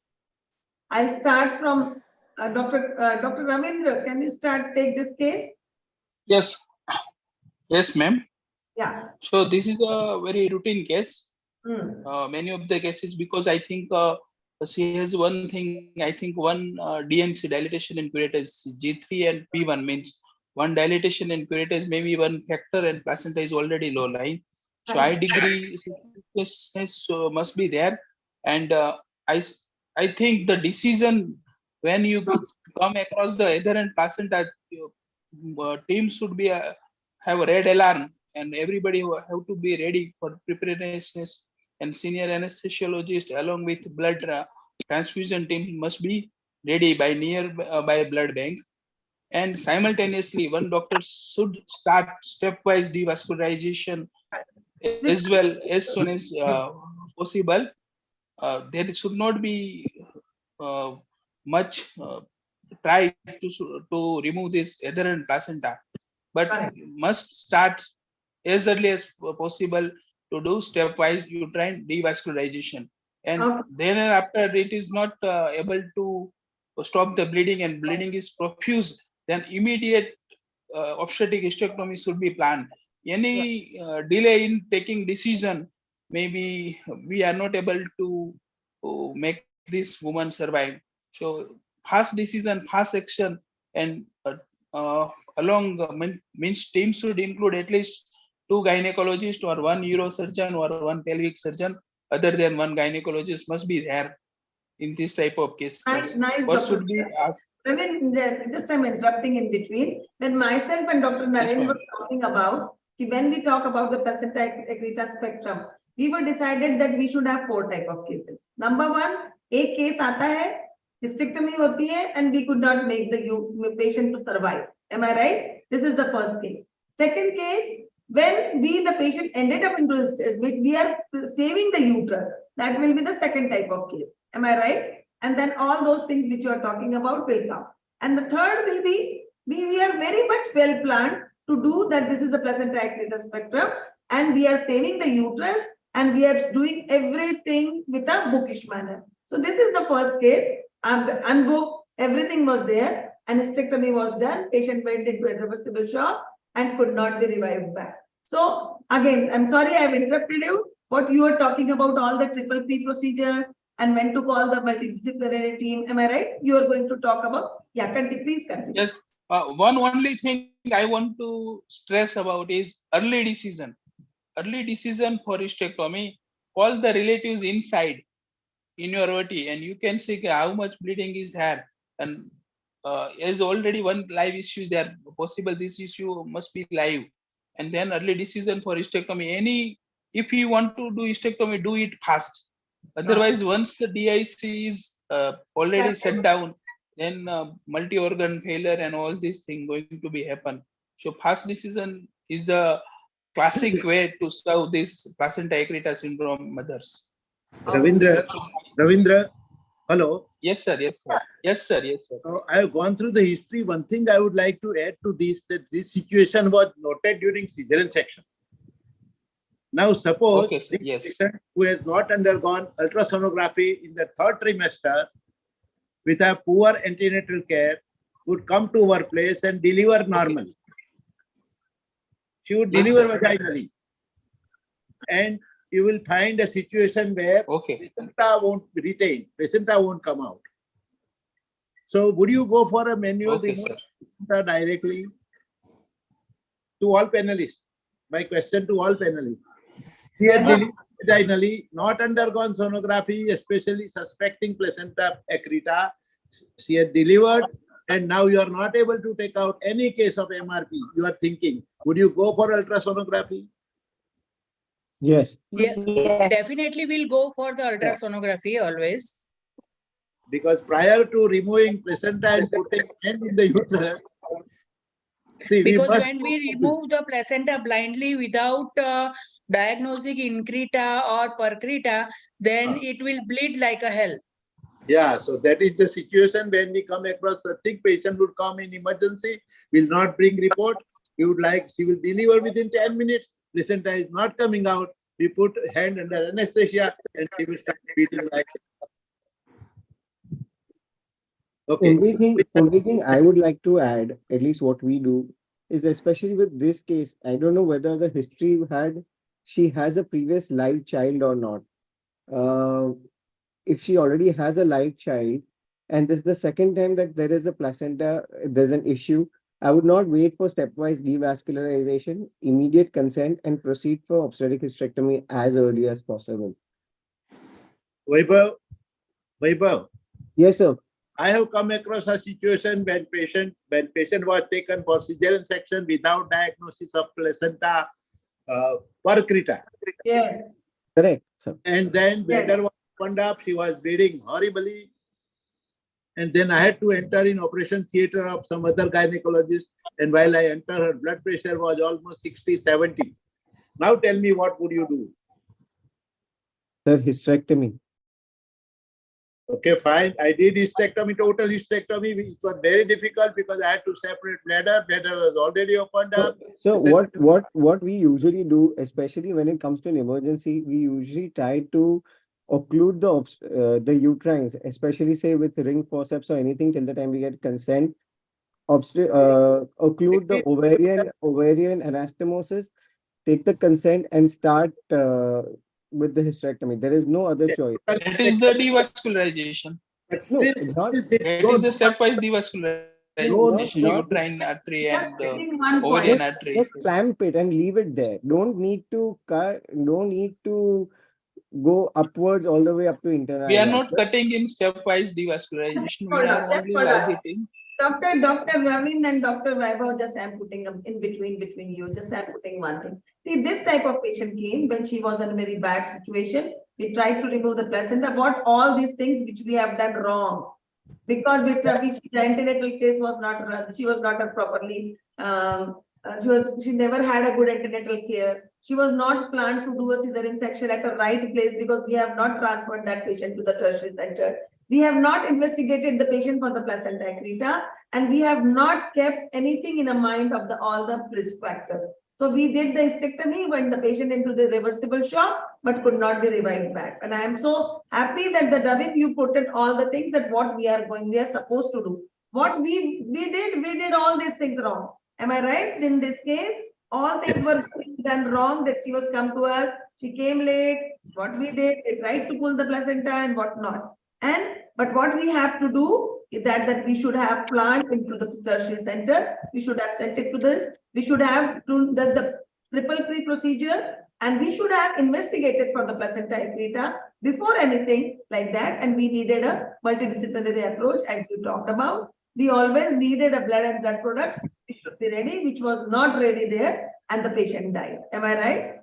I'll start from Dr. Ravindra. Can you take this case? Yes, ma'am. Yeah. So this is a very routine case. Hmm. Many of the cases, because I think she has one thing. I think one DNC dilatation in curettage G3 and P1 means one dilatation in curettage maybe one factor, and placenta is already low lying. So high degree must be there, and I think the decision when you come across the adherent placenta, team should be have a red alarm, and everybody have to be ready for preparedness. And senior anesthesiologist along with blood transfusion team must be ready by by a blood bank. And simultaneously, one doctor should start stepwise devascularization as well as soon as possible. There should not be much try to remove this adherent placenta, but must start as early as possible to do stepwise uterine devascularization. And then after it is not able to stop the bleeding and bleeding is profuse, then immediate obstetric hysterectomy should be planned. Any delay in taking decision, maybe we are not able to make this woman survive. So fast decision, fast action, and along means team should include at least 2 gynecologists or 1 neurosurgeon or 1 pelvic surgeon. Other than 1 gynecologist must be there in this type of cases. Nice, What Dr. should be asked? Just I'm interrupting in between. When myself and Dr. Naren were talking about, when we talk about the placenta accreta spectrum, we were decided that we should have 4 type of cases. Number 1, एक case आता है, hysterectomy होती है, and we could not make the patient to survive. Am I right? This is the first case. Second case, when the patient ended up into we are saving the uterus. That will be the second type of case. Am I right? And then all those things which you are talking about will come. And the third will be, we are very much well planned to do that. This is the placenta accreta spectrum, and we are saving the uterus, and we are doing everything with a bookish manner. So this is the first case. Unbooked, everything was there, and hysterectomy was done. Patient went into irreversible shock and could not be revived back. So again, I'm sorry I've interrupted you. What you are talking about, all the triple P procedures, and when to call the multidisciplinary team. Am I right? You are going to talk about, please continue. Yes, one only thing I want to stress about is early decision. Early decision for hysterectomy, call the relatives inside in your OT and you can see how much bleeding is there. And as already one live issue is there, possible this issue must be live. And then early decision for hysterectomy. If you want to do hysterectomy, do it fast. Otherwise, once the DIC is already set down, then multi-organ failure and all these things going to be happen. So fast decision is the classic way to solve this placenta accreta syndrome mothers. Ravindra, hello. Yes, sir. Yes, sir. Yes, sir. Yes, sir. So I have gone through the history. One thing I would like to add to this, that this situation was noted during cesarean section. Now, suppose patient who has not undergone ultrasonography in the 3rd trimester with a poor antenatal care would come to our place and deliver normally. She would deliver vaginally. And you will find a situation where placenta won't retain, placenta won't come out. So, would you go for a manual placenta directly? To all panelists, my question to all panelists. She had delivered vaginally, not undergone sonography, especially suspecting placenta accreta. She had delivered, and now you are not able to take out any case of MRP. You are thinking, would you go for ultrasonography? Yes. Yeah, definitely we'll go for the ultrasonography always. Because prior to removing placenta and putting hand in the uterus, because when we remove the placenta blindly without diagnosing increta or percreta, then it will bleed like a hell. Yeah, so that is the situation when we come across a sick patient would come in emergency, will not bring report. He would like, she will deliver within 10 minutes. Placenta is not coming out. We put hand under anesthesia and she will start bleeding like. Okay. Only thing I would like to add, at least what we do, is especially with this case, I don't know whether the history she has a previous live child or not. If she already has a live child, and this is the second time that there is a placenta, there's an issue, I would not wait for stepwise devascularization, immediate consent, and proceed for obstetric hysterectomy as early as possible. Vaibhav. Yes, sir. I have come across a situation when patient was taken for cesarean section without diagnosis of placenta percreta. Yes. Correct, sir. And then bladder was opened up, she was bleeding horribly. And then I had to enter in operation theater of some other gynecologist. And while I entered, her blood pressure was almost 60, 70. Now tell me, what would you do? Sir, hysterectomy. Okay, fine. I did hysterectomy, total hysterectomy, which was very difficult because I had to separate bladder. Bladder was already opened up. So what we usually do, especially when it comes to an emergency, we usually try to occlude the uterines, especially say with ring forceps or anything till the time we get consent. Occlude the ovarian anastomosis, take the consent and start with the hysterectomy. There is no other choice. That is the devascularization. But No, still, it's not. That is the stepwise devascularization. Uterine artery and ovarian artery. Just clamp it and leave it there. Don't need to cut. Don't need to go upwards all the way up to internal. We are not cutting in stepwise devascularization. We are only ligating. Dr. Ravin and Dr. Vaibhav, just I'm putting in between you, just I'm putting one thing. See, this type of patient came when she was in a very bad situation. We tried to remove the placenta. What all these things which we have done wrong, because with Ravi, the antenatal case was not run. She was not properly. She never had a good antenatal care. She was not planned to do a cesarean section at the right place because we have not transferred that patient to the tertiary center. We have not investigated the patient for the placenta accreta, and we have not kept anything in the mind of all the risk factors. So we did the hysterectomy, went the patient into the reversible shock, but could not be revived back. And I am so happy that the David, you put in all the things that what we are supposed to do. What we did all these things wrong. Am I right? In this case, all things were done wrong, that she was come to us, she came late, what we did, we tried to pull the placenta and whatnot. But what we have to do is that we should have planned into the tertiary center, we should have sent it to this, we should have done the triple P procedure, and we should have investigated for the placenta accreta before anything like that, and we needed a multidisciplinary approach as you talked about. We always needed a blood and blood products, which should be ready, which was not ready there, and the patient died. Am I right?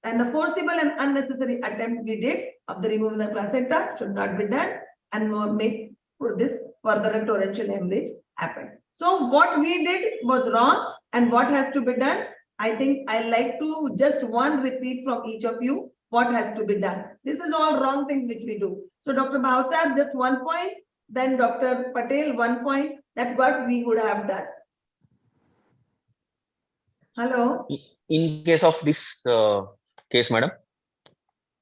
And the forcible and unnecessary attempt we did of the removing the placenta should not be done and make this further torrential hemorrhage happen. So what we did was wrong, and what has to be done? I think I like to just one repeat from each of you what has to be done. This is all wrong things which we do. So Dr. Bhausab, just 1 point, then Dr. Patel 1 point. That's what we would have done. Hello. In case of this case, madam.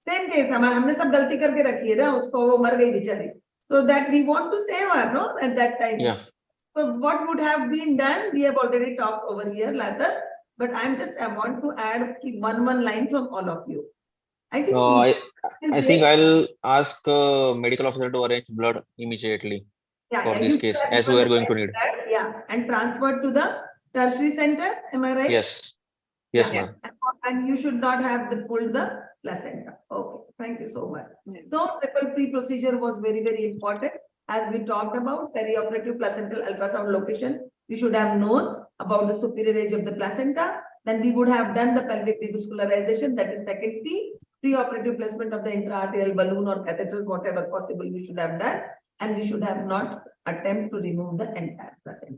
Same case. हमने सब गलती करके रखी है ना, उसको वो मर गई बेचारी. So that we want to save her, no, at that time. Yeah. So what would have been done? We have already talked over here, later. But I want to add one line from all of you. I think I'll ask medical officer to arrange blood immediately for this case, as we are going to need. Yeah, and transferred to the tertiary center. Am I right? Yes. Yes, ma'am. And you should not have pulled the placenta. Okay, thank you so much. So triple P procedure was very, very important. As we talked about perioperative placental ultrasound location, we should have known about the superior edge of the placenta. Then we would have done the pelvic devascularization, that is second P. Preoperative placement of the intraarterial balloon or catheter, whatever possible we should have done. And we should have not attempt to remove the entire placenta.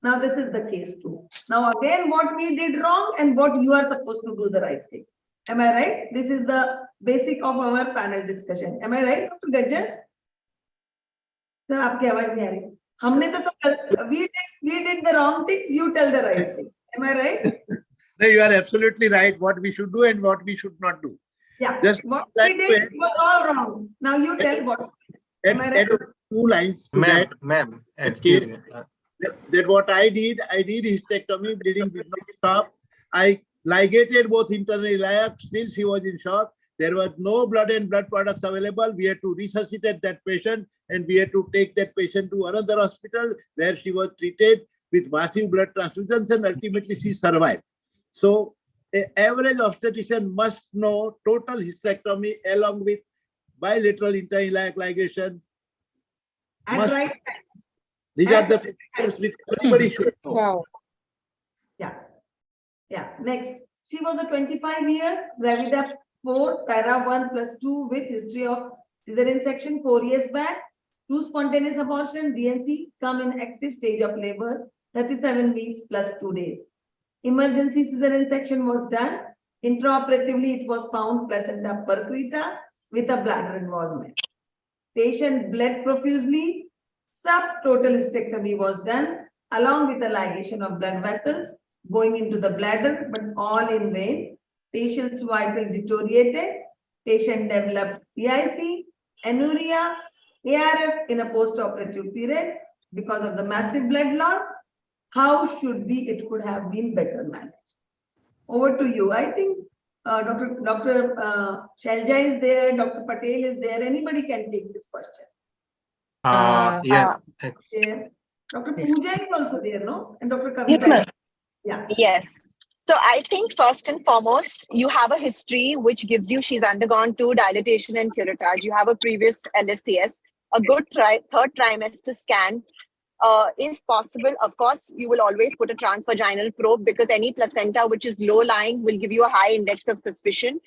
Now this is the case 2. Now again, what we did wrong and what you are supposed to do the right thing. Am I right? This is the basic of our panel discussion. Am I right, Dr. Gajjan? Sir, आपकी आवाज नहीं आ रही. हमने तो सब we did the wrong things. You tell the right thing. Am I right? No, you are absolutely right. What we should do and what we should not do. Yeah. Just what we did was all wrong. Now you tell what. Am I right? 2 lines. Ma'am, excuse me. That what I did hysterectomy, bleeding did not stop. I ligated both internal iliac, still she was in shock. There was no blood and blood products available. We had to resuscitate that patient and we had to take that patient to another hospital where she was treated with massive blood transfusions and ultimately she survived. So an average obstetrician must know total hysterectomy along with bilateral interiliac ligation. And right. These are the factors which everybody should know. Wow. Yeah. Next. She was a 25 years, gravida 4, para 1 + 2 with history of cesarean section 4 years back, 2 spontaneous abortion, DNC, come in active stage of labor, 37 weeks + 2 days. Emergency cesarean section was done. Intraoperatively, it was found placenta accreta with a bladder involvement. Patient bled profusely. Subtotal hysterectomy was done along with the ligation of blood vessels going into the bladder, but all in vain. Patient's vital deteriorated. Patient developed PIC, anuria, ARF in a post-operative period because of the massive blood loss. How should it could have been better managed? Over to you. I think Dr. Shelja is there, Dr. Patel is there. Anybody can take this question. Yeah. There. Dr. Pooja is also there, no? And Dr. Kavita. Yes, ma'am. Yeah. Yes. So I think first and foremost, you have a history which gives you she's undergone 2 dilatation and curettage. You have a previous LSCS, a good third trimester scan. If possible, of course, you will always put a transvaginal probe because any placenta which is low-lying will give you a high index of suspicion.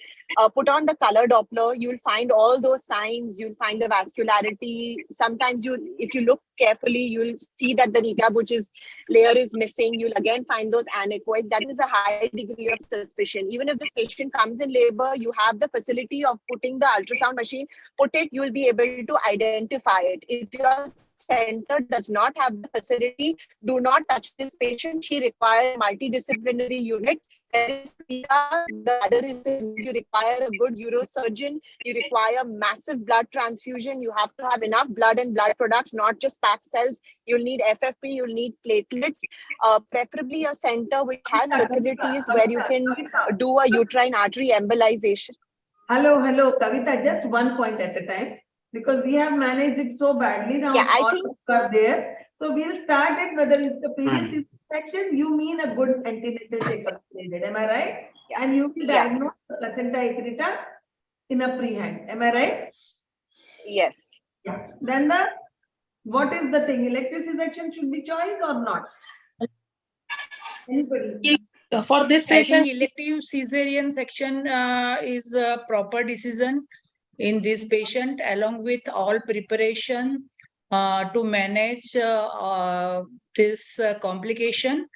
Put on the color Doppler, you'll find all those signs, you'll find the vascularity. Sometimes if you look carefully, you'll see that the neta butch's layer is missing. You'll again find those anechoic. That is a high degree of suspicion. Even if this patient comes in labor, you have the facility of putting the ultrasound machine, you'll be able to identify it. If your center does not have the facility, do not touch this patient. She requires a multidisciplinary unit. There is the other is you require a good neurosurgeon. You require massive blood transfusion. You have to have enough blood and blood products, not just packed cells. You'll need FFP, you'll need platelets, preferably a center which has facilities where you can do a uterine artery embolization. Hello, Kavita, just one point at a time, because we have managed it so badly now. Yeah, I all think are there. So we'll start it whether it's the previous section, you mean a good antenatal checkup needed, am I right? Yeah. And you will diagnose the placenta accreta in a prehand, am I right? Yes. Yeah. Then what is the thing? Elective C-section should be choice or not? Anybody? For this patient, I think elective cesarean section is a proper decision in this patient, along with all preparation to manage this complication.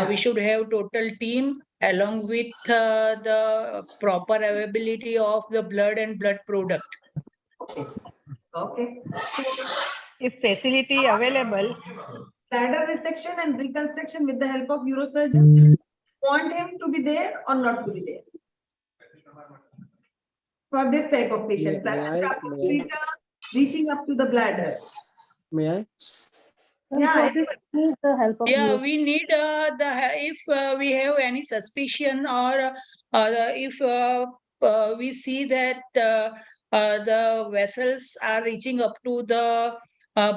We should have total team along with the proper availability of the blood and blood product. Okay. So, if facility available, bladder resection and reconstruction with the help of neurosurgeon, want him to be there or not to be there? For this type of patient, reaching up to the bladder. May I? Yeah, We need if we have any suspicion or if we see that the vessels are reaching up to the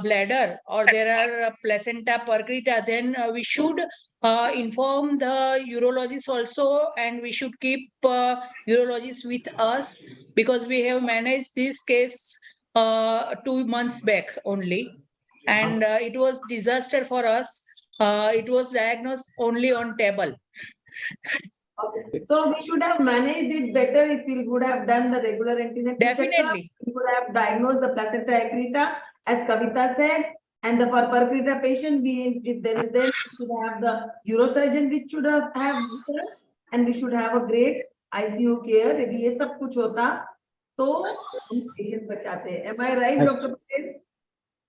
bladder or there are placenta accreta, then we should inform the urologist also, and we should keep urologists with us because we have managed this case 2 months back only. And it was disaster for us. It was diagnosed only on table. Okay. So we should have managed it better if we would have done the regular antenatal Definitely. checkup. We would have diagnosed the placenta accreta, as Kavita said, and the for accreta patient, if there is we should have the neurosurgeon which should have and we should have a great ICU care. If ये सब कुछ होता, तो patient बचाते. Am I right, Dr. Patel?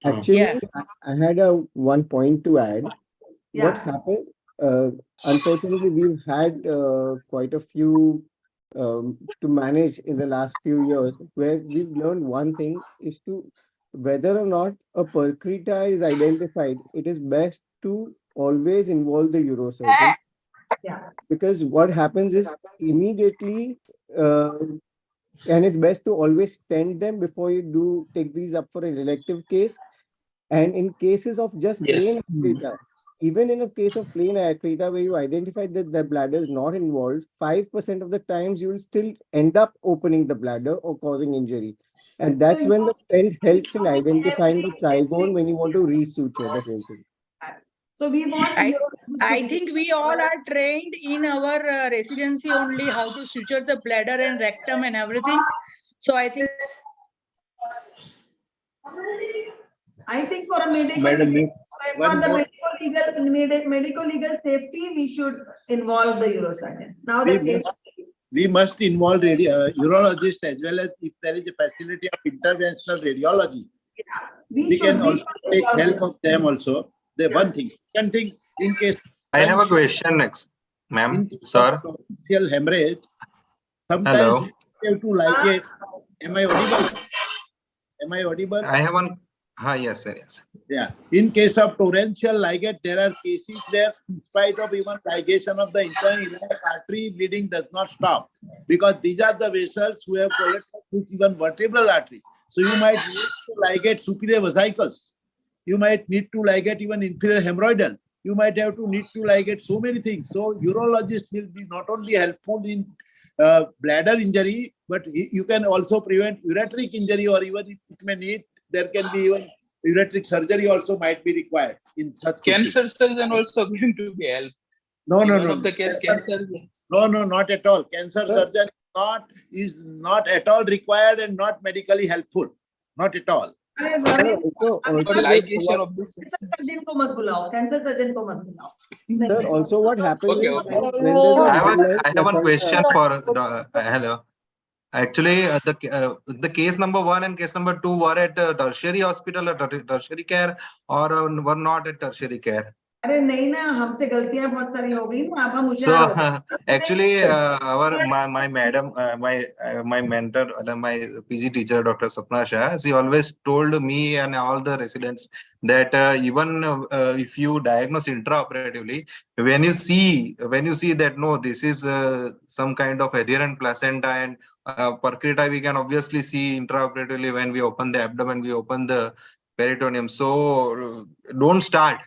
Actually, I had one point to add. What happened? Unfortunately, we've had quite a few to manage in the last few years, where we've learned one thing is to whether or not a accreta is identified, it is best to always involve the urosurgeon. Because what happens is immediately, and it's best to always stent them before you take these up for an elective case. And in cases of just plain accreta, even in a case of plain accreta where you identify that the bladder is not involved, 5% of the times you will still end up opening the bladder or causing injury. And that's when the stent helps in identifying the trigone when you want to resuture the whole thing. So we want. I think we all are trained in our residency only how to suture the bladder and rectum and everything. So I think for a medical legal safety, we should involve the urosurgeon. Now the case. we must involve urologists as well as if there is a facility of interventional radiology. We can also take help of them also. The one thing. Second thing, in case I have a question next, ma'am. Sir. Hemorrhage, sometimes Hello. we have to ligate. Am I audible? Am I audible? I have one. Yes, sir. Yes. Yeah. In case of torrential ligate, there are cases where, in spite of even ligation of the internal iliac artery, bleeding does not stop because these are the vessels who have collected with even vertebral artery. So you might need to ligate superior vesicles. You might need to ligate even inferior hemorrhoidal. You might have to need to ligate so many things. So urologists will be not only helpful in bladder injury, but you can also prevent ureteric injury, or even if it may need, there can be even ureteric surgery also might be required in such cases. Cancer surgeon also going to be helped. No, no, One no. of the case cancer. No, not at all. Cancer surgeon is not at all required and not medically helpful. Not at all. Ligation of this. Cancer surgeon ko mat bulao. Sir, also what happens is when there's I have one question for hello. Actually, the case number 1 and case number 2 were at tertiary hospital or tertiary care, or were not at tertiary care. अरे नहीं ना, हमसे गलतियां बहुत सारी हो गई ना, अब हम So actually, my madam, my mentor, my PG teacher, Dr. Sapna Shah, she always told me and all the residents that even if you diagnose intraoperatively, when you see that no, this is some kind of adherent placenta and accreta, we can obviously see intraoperatively when we open the abdomen, we open the peritoneum. So don't start.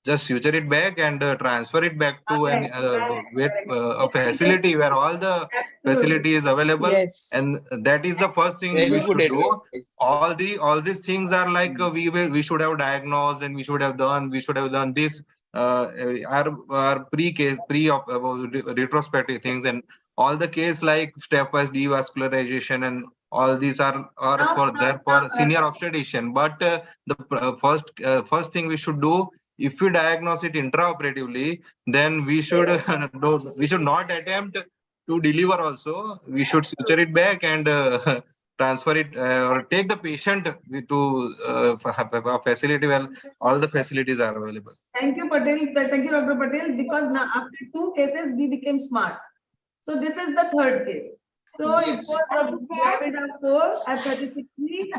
Just suture it back and transfer it back to a facility where all the facility is available. Yes. And that is the first thing we should do. All these things are like we should have diagnosed and we should have done this. Are retrospective things, and all the case like stepwise devascularization and all these are for senior obstetrician. But the first thing we should do, if we diagnose it intraoperatively, then we should not attempt to deliver also. We should suture it back and transfer it or take the patient to a facility where all the facilities are available. Thank you, Patel. Thank you, Dr. Patel. Because now after 2 cases, we became smart. So this is the 3rd case. So it was a 4 at 36 weeks.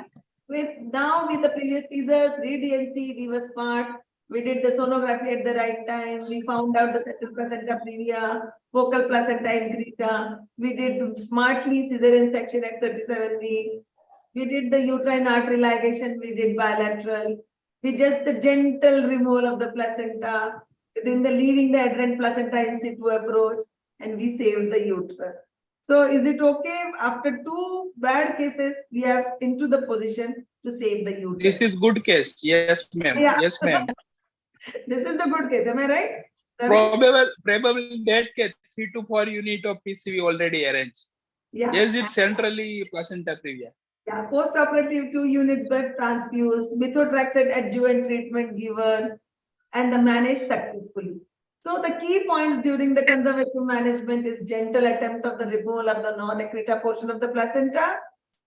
With the previous teaser, 3 DNC, we were smart. We did the sonography at the right time. We found out the central placenta previa, focal placenta accreta. We did smartly cesarean section at 37 weeks. We did the uterine artery ligation. We did bilateral. We just the gentle removal of the placenta within the leaving the adherent placenta in situ approach, and we saved the uterus. So is it okay after 2 bad cases we are into the position to save the uterus? This is good case. Yes, ma'am. Yeah. Yes, ma'am. This is the good case. Am I right? Probably that case 3 to 4 unit of PCV already arranged. Yeah. Yes, it's centrally placenta previa. Yeah, post-operative 2 units blood transfused, methotrexate adjuvant treatment given, and the managed successfully. So the key points during the conservative management is gentle attempt of the removal of the non-accreta portion of the placenta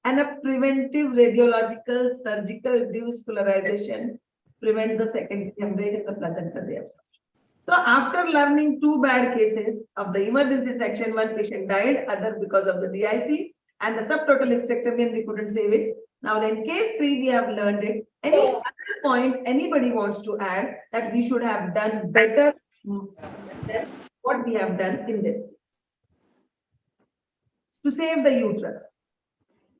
and a preventive radiological surgical devascularization prevents the secondary hemorrhage in the placenta reabsorption. So after learning 2 bad cases of the emergency section, 1 patient died, other because of the DIC and the subtotal hysterectomy, and we couldn't save it. Now in case 3, we have learned it. Any other point anybody wants to add that we should have done better than what we have done in this case to save the uterus?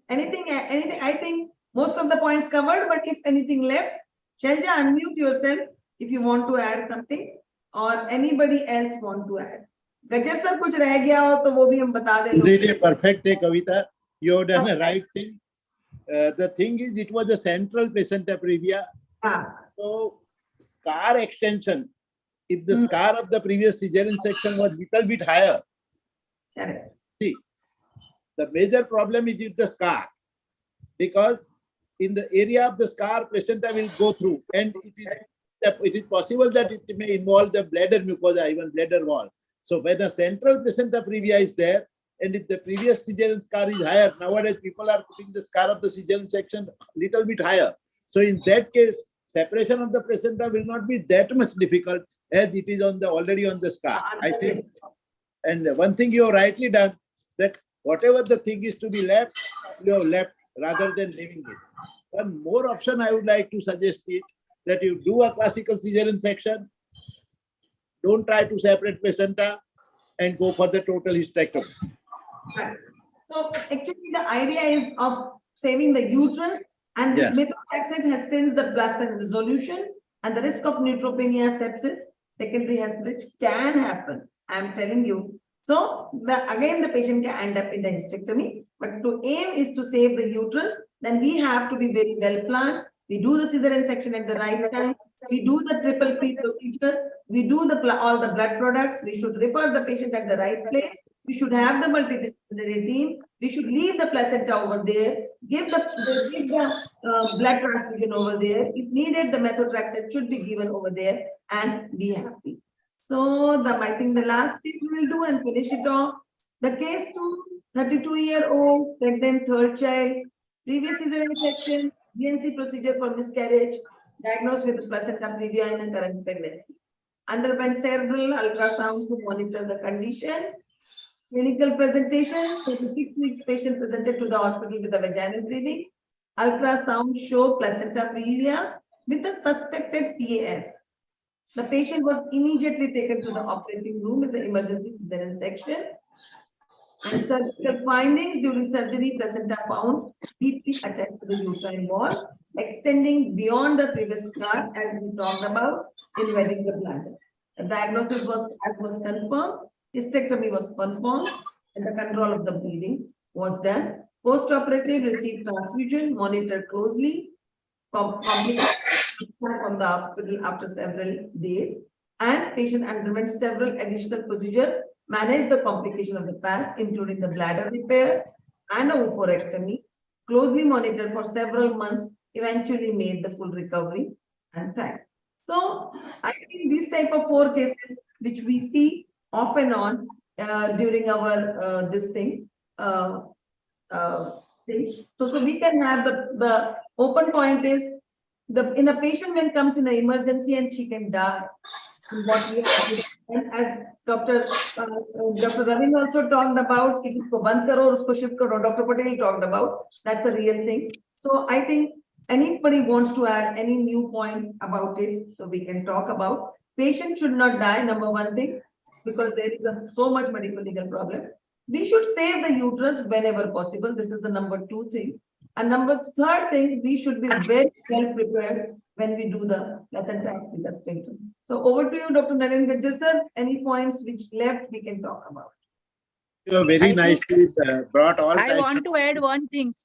Anything, I think most of the points covered, but if anything left, Shanja, unmute yourself if you want to add something, or anybody else want to add. Gajar sir, kuch reh gaya ho to wo bhi hum bata de. Perfect, Kavita. You have done the right thing. The thing is, it was a central placenta previa. So scar extension, if the scar of the previous cesarean section was little bit higher, see, the major problem is with the scar, because in the area of the scar, placenta will go through, and it is possible that it may involve the bladder mucosa, even bladder wall. So when the central placenta previa is there, And if the previous cesarean scar is higher, nowadays people are putting the scar of the cesarean section little bit higher. So in that case, separation of the placenta will not be that much difficult as it is on the already on the scar, I think. And one thing you have rightly done, that whatever the thing is to be left, you have left rather than leaving it. One more option I would like to suggest is that you do a classical cesarean section, don't try to separate placenta, and go for the total hysterectomy. Right. So actually the idea is of saving the uterus, and this methotrexate hastens the placenta resolution, and the risk of neutropenia, sepsis, secondary hemorrhage can happen. I am telling you. So again the patient can end up in the hysterectomy, but to aim is to save the uterus. Then we have to be very well planned. We do the cesarean section at the right time. We do the triple P procedures. We do all the blood products. We should refer the patient at the right place. We should have the multidisciplinary team. We should leave the placenta over there. Give the blood transfusion over there. If needed, the methotrexate should be given over there, and be happy. So I think the last thing we will do and finish it off. The case 2, 32-year-old, pregnant, third child, previous cesarean section, DNC procedure for miscarriage, diagnosed with placenta previa in a current pregnancy. Underwent several ultrasound to monitor the condition. Clinical presentation, 36 weeks patient presented to the hospital with a vaginal bleeding. Ultrasound show placenta previa with a suspected PAS. The patient was immediately taken to the operating room as an emergency cesarean section. And surgical findings during surgery, placenta found deeply attached to the uterine wall, extending beyond the previous scar as we talked about, invading the bladder. The diagnosis was confirmed, hysterectomy was performed, and the control of the bleeding was done. Post-operative received transfusion, monitored closely, complications from the hospital after several days, and patient underwent several additional procedures, managed the complication of the PAS, including the bladder repair and a oophorectomy, closely monitored for several months, eventually made the full recovery and thanked. So I think these type of 4 cases which we see off and on during our this thing. So we can have the open point is in a patient when comes in an emergency and she can die. What we have, and as Dr. Ravin also talked about, it is for 1 crore, usko shift karo. Dr. Patel talked about, that's a real thing. So I think anybody wants to add any new point about it, so we can talk about. Patient should not die, number 1 thing, because there is so much medical legal problem. We should save the uterus whenever possible. This is the number 2 thing. And number 3rd thing, we should be very well prepared when we do the placenta accreta spectrum. So over to you, Dr. Narendra Gajjar sir. Any points which left we can talk about. You have very nicely brought all I want to add one thing.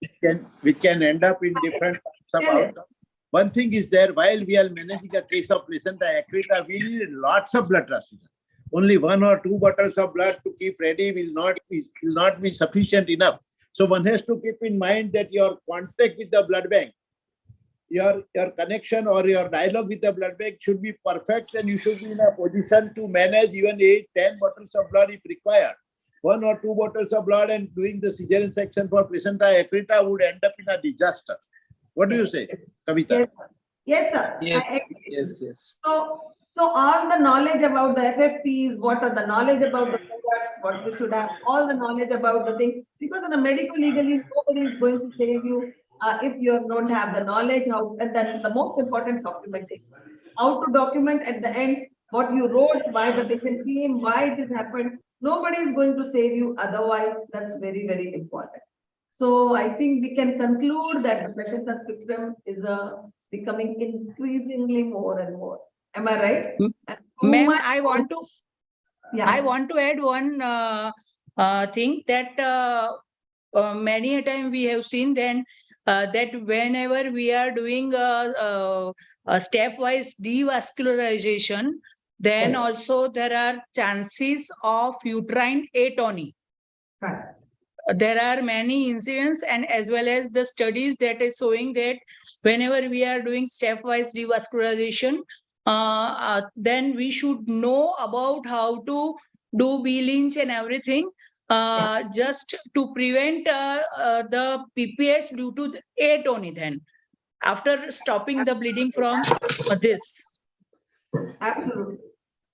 Which can end up in different types of outcomes. One thing is there, while we are managing a case of placenta accreta, we need lots of blood transfusion. Only 1 or 2 bottles of blood to keep ready will not be sufficient enough. So one has to keep in mind that your contact with the blood bank, your connection or your dialogue with the blood bank should be perfect, and you should be in a position to manage even 8-10 bottles of blood if required. 1 or 2 bottles of blood and doing the cesarean section for placenta accreta would end up in a disaster. What do you say, Kavita? Yes, sir. Yes. So all the knowledge about the FFPs, what are the knowledge about the products, what we should have, all the knowledge about the thing, because in the medical legally, nobody is going to save you if you don't have the knowledge, and then the most important documentation. How to document at the end what you wrote, why the patient came, why it has happened. Nobody is going to save you otherwise. That's very, very important. So I think we can conclude that the placenta spectrum is becoming increasingly more and more. Am I right? Ma'am, I want to add one thing that many a time we have seen then that whenever we are doing a stepwise devascularization, then also there are chances of uterine atony. There are many incidents and as well as the studies that is showing that whenever we are doing stepwise devascularization, then we should know about how to do B-Lynch and everything just to prevent the PPS due to the atonithan after stopping the bleeding from this. Absolutely.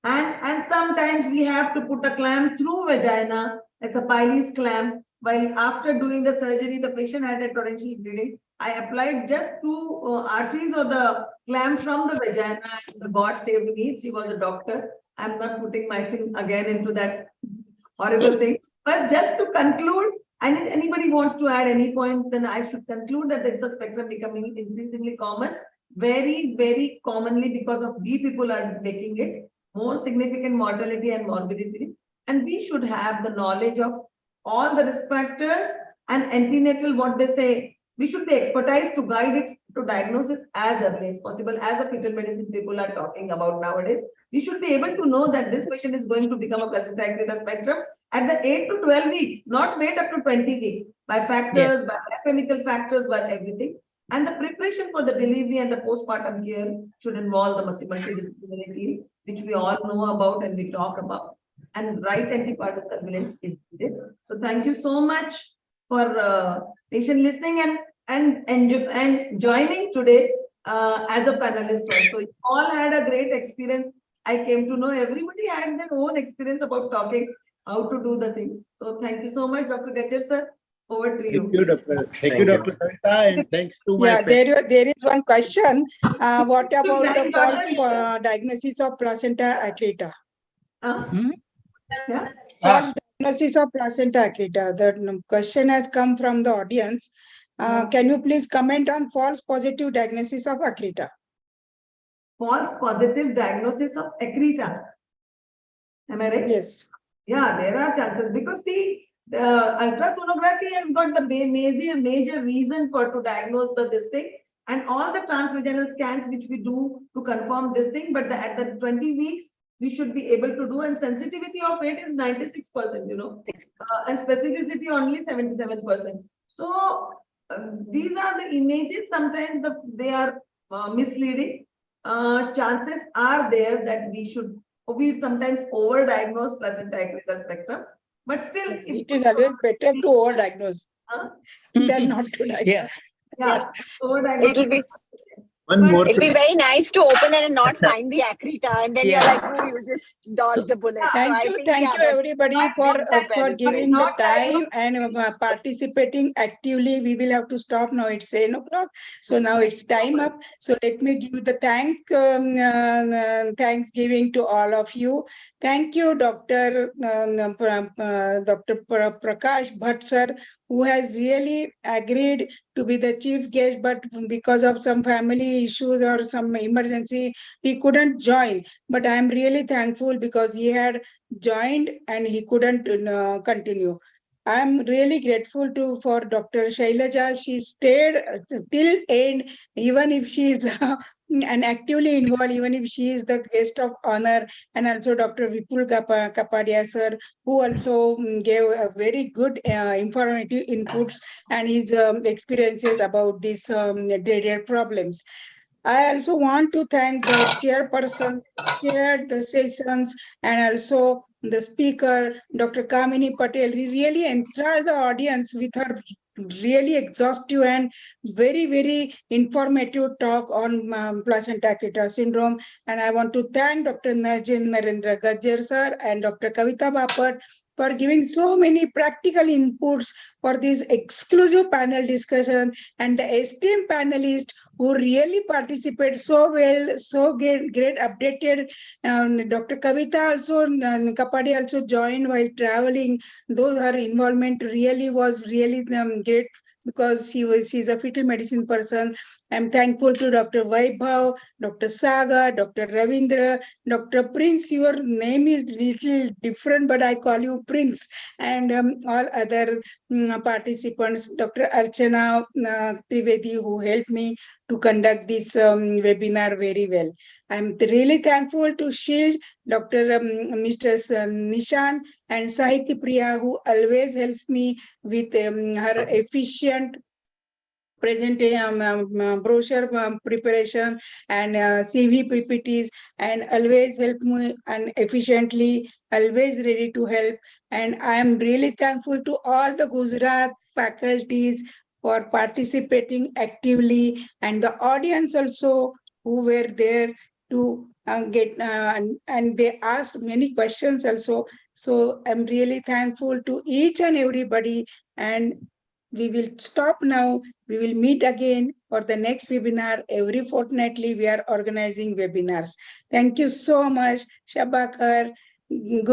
And sometimes we have to put a clamp through vagina. It's a Piley's clamp. While after doing the surgery, the patient had a torrential bleeding. I applied just two arteries of the clamp from the vagina. And the God saved me. She was a doctor. I'm not putting my thing again into that horrible thing. But just to conclude, and if anybody wants to add any point, then I should conclude that it's a spectrum becoming increasingly common. Very, very commonly because of we people are making it more significant mortality and morbidity. And we should have the knowledge of all the risk factors and antenatal, what they say, we should be expertise to guide it to diagnosis as early as possible, as the fetal medicine people are talking about nowadays. We should be able to know that this patient is going to become a placenta accreta spectrum at the 8 to 12 weeks, not wait up to 20 weeks by factors, by chemical factors, by everything. And the preparation for the delivery and the postpartum care should involve the multidisciplinary teams, which we all know about and we talk about. And right antepartum surveillance is needed. So thank you so much for patient listening and joining today as a panelist also. You all had a great experience. I came to know everybody had their own experience about talking, how to do the thing. So thank you so much, Dr. Gajjar sir. Over to you. Thank you, Dr. Thank you, Dr. Kavita, and thanks to my there is one question. What about the false diagnosis of placenta accreta? False diagnosis of placenta accreta. The question has come from the audience. Can you please comment on false positive diagnosis of accreta? False positive diagnosis of accreta. Am I right? Yes. Yeah, there are chances because see, the ultrasonography has got the major reason for to diagnose this thing, and all the transvaginal scans which we do to confirm this thing, but at the 20 weeks we should be able to do, and sensitivity of it is 96%, you know, and specificity only 77%. So these are the images. Sometimes they are misleading. Chances are there that we sometimes overdiagnose placenta accreta spectrum. But still, it is always better to overdiagnose than not to diagnose. Yeah. It'll be very nice to open it and not find the accreta, and then you're like, oh, you just dodged the bullet. Thank you everybody for giving the time and participating actively. We will have to stop now. It's 10 o'clock, so now it's time up. So let me give the thanksgiving to all of you. Thank you, Dr. Prakash Bhatt sir, who has really agreed to be the chief guest, but because of some family issues or some emergency, he couldn't join. But I am really thankful because he had joined and he couldn't continue. I am really grateful for Dr. Shailaja. She stayed till end, even if she is and actively involved, even if she is the guest of honor, and also Dr. Vipul Kapadia sir, who also gave a very good informative inputs and his experiences about these dreaded problems. I also want to thank the chairpersons, chaired the sessions, and also the speaker, Dr. Kamini Patel. He really enthralled the audience with her really exhaustive and very, very informative talk on placenta accreta syndrome. And I want to thank Dr. Narendra Gajjar sir and Dr. Kavita Bapat for giving so many practical inputs for this exclusive panel discussion, and the esteemed panelists who really participate so well, so great updated. Dr. Kavita also, Kapadi also joined while traveling, though her involvement really was great because she's a fetal medicine person. I'm thankful to Dr. Vaibhav, Dr. Saga, Dr. Ravindra, Dr. Prince. Your name is little different, but I call you Prince, and all other participants, Dr. Archana Trivedi, who helped me to conduct this webinar very well. I'm really thankful to Shield, Dr. Mr. Nishan and Sahiti Priya, who always helps me with her efficient brochure preparation and CV PPTs, and always help me and efficiently, always ready to help. And I am really thankful to all the Gujarat faculties for participating actively, and the audience also who were there to get and they asked many questions also. So I'm really thankful to each and everybody, and we will stop now. We will meet again for the next webinar. Every fortnightly we are organizing webinars. Thank you so much, Shabakar. Good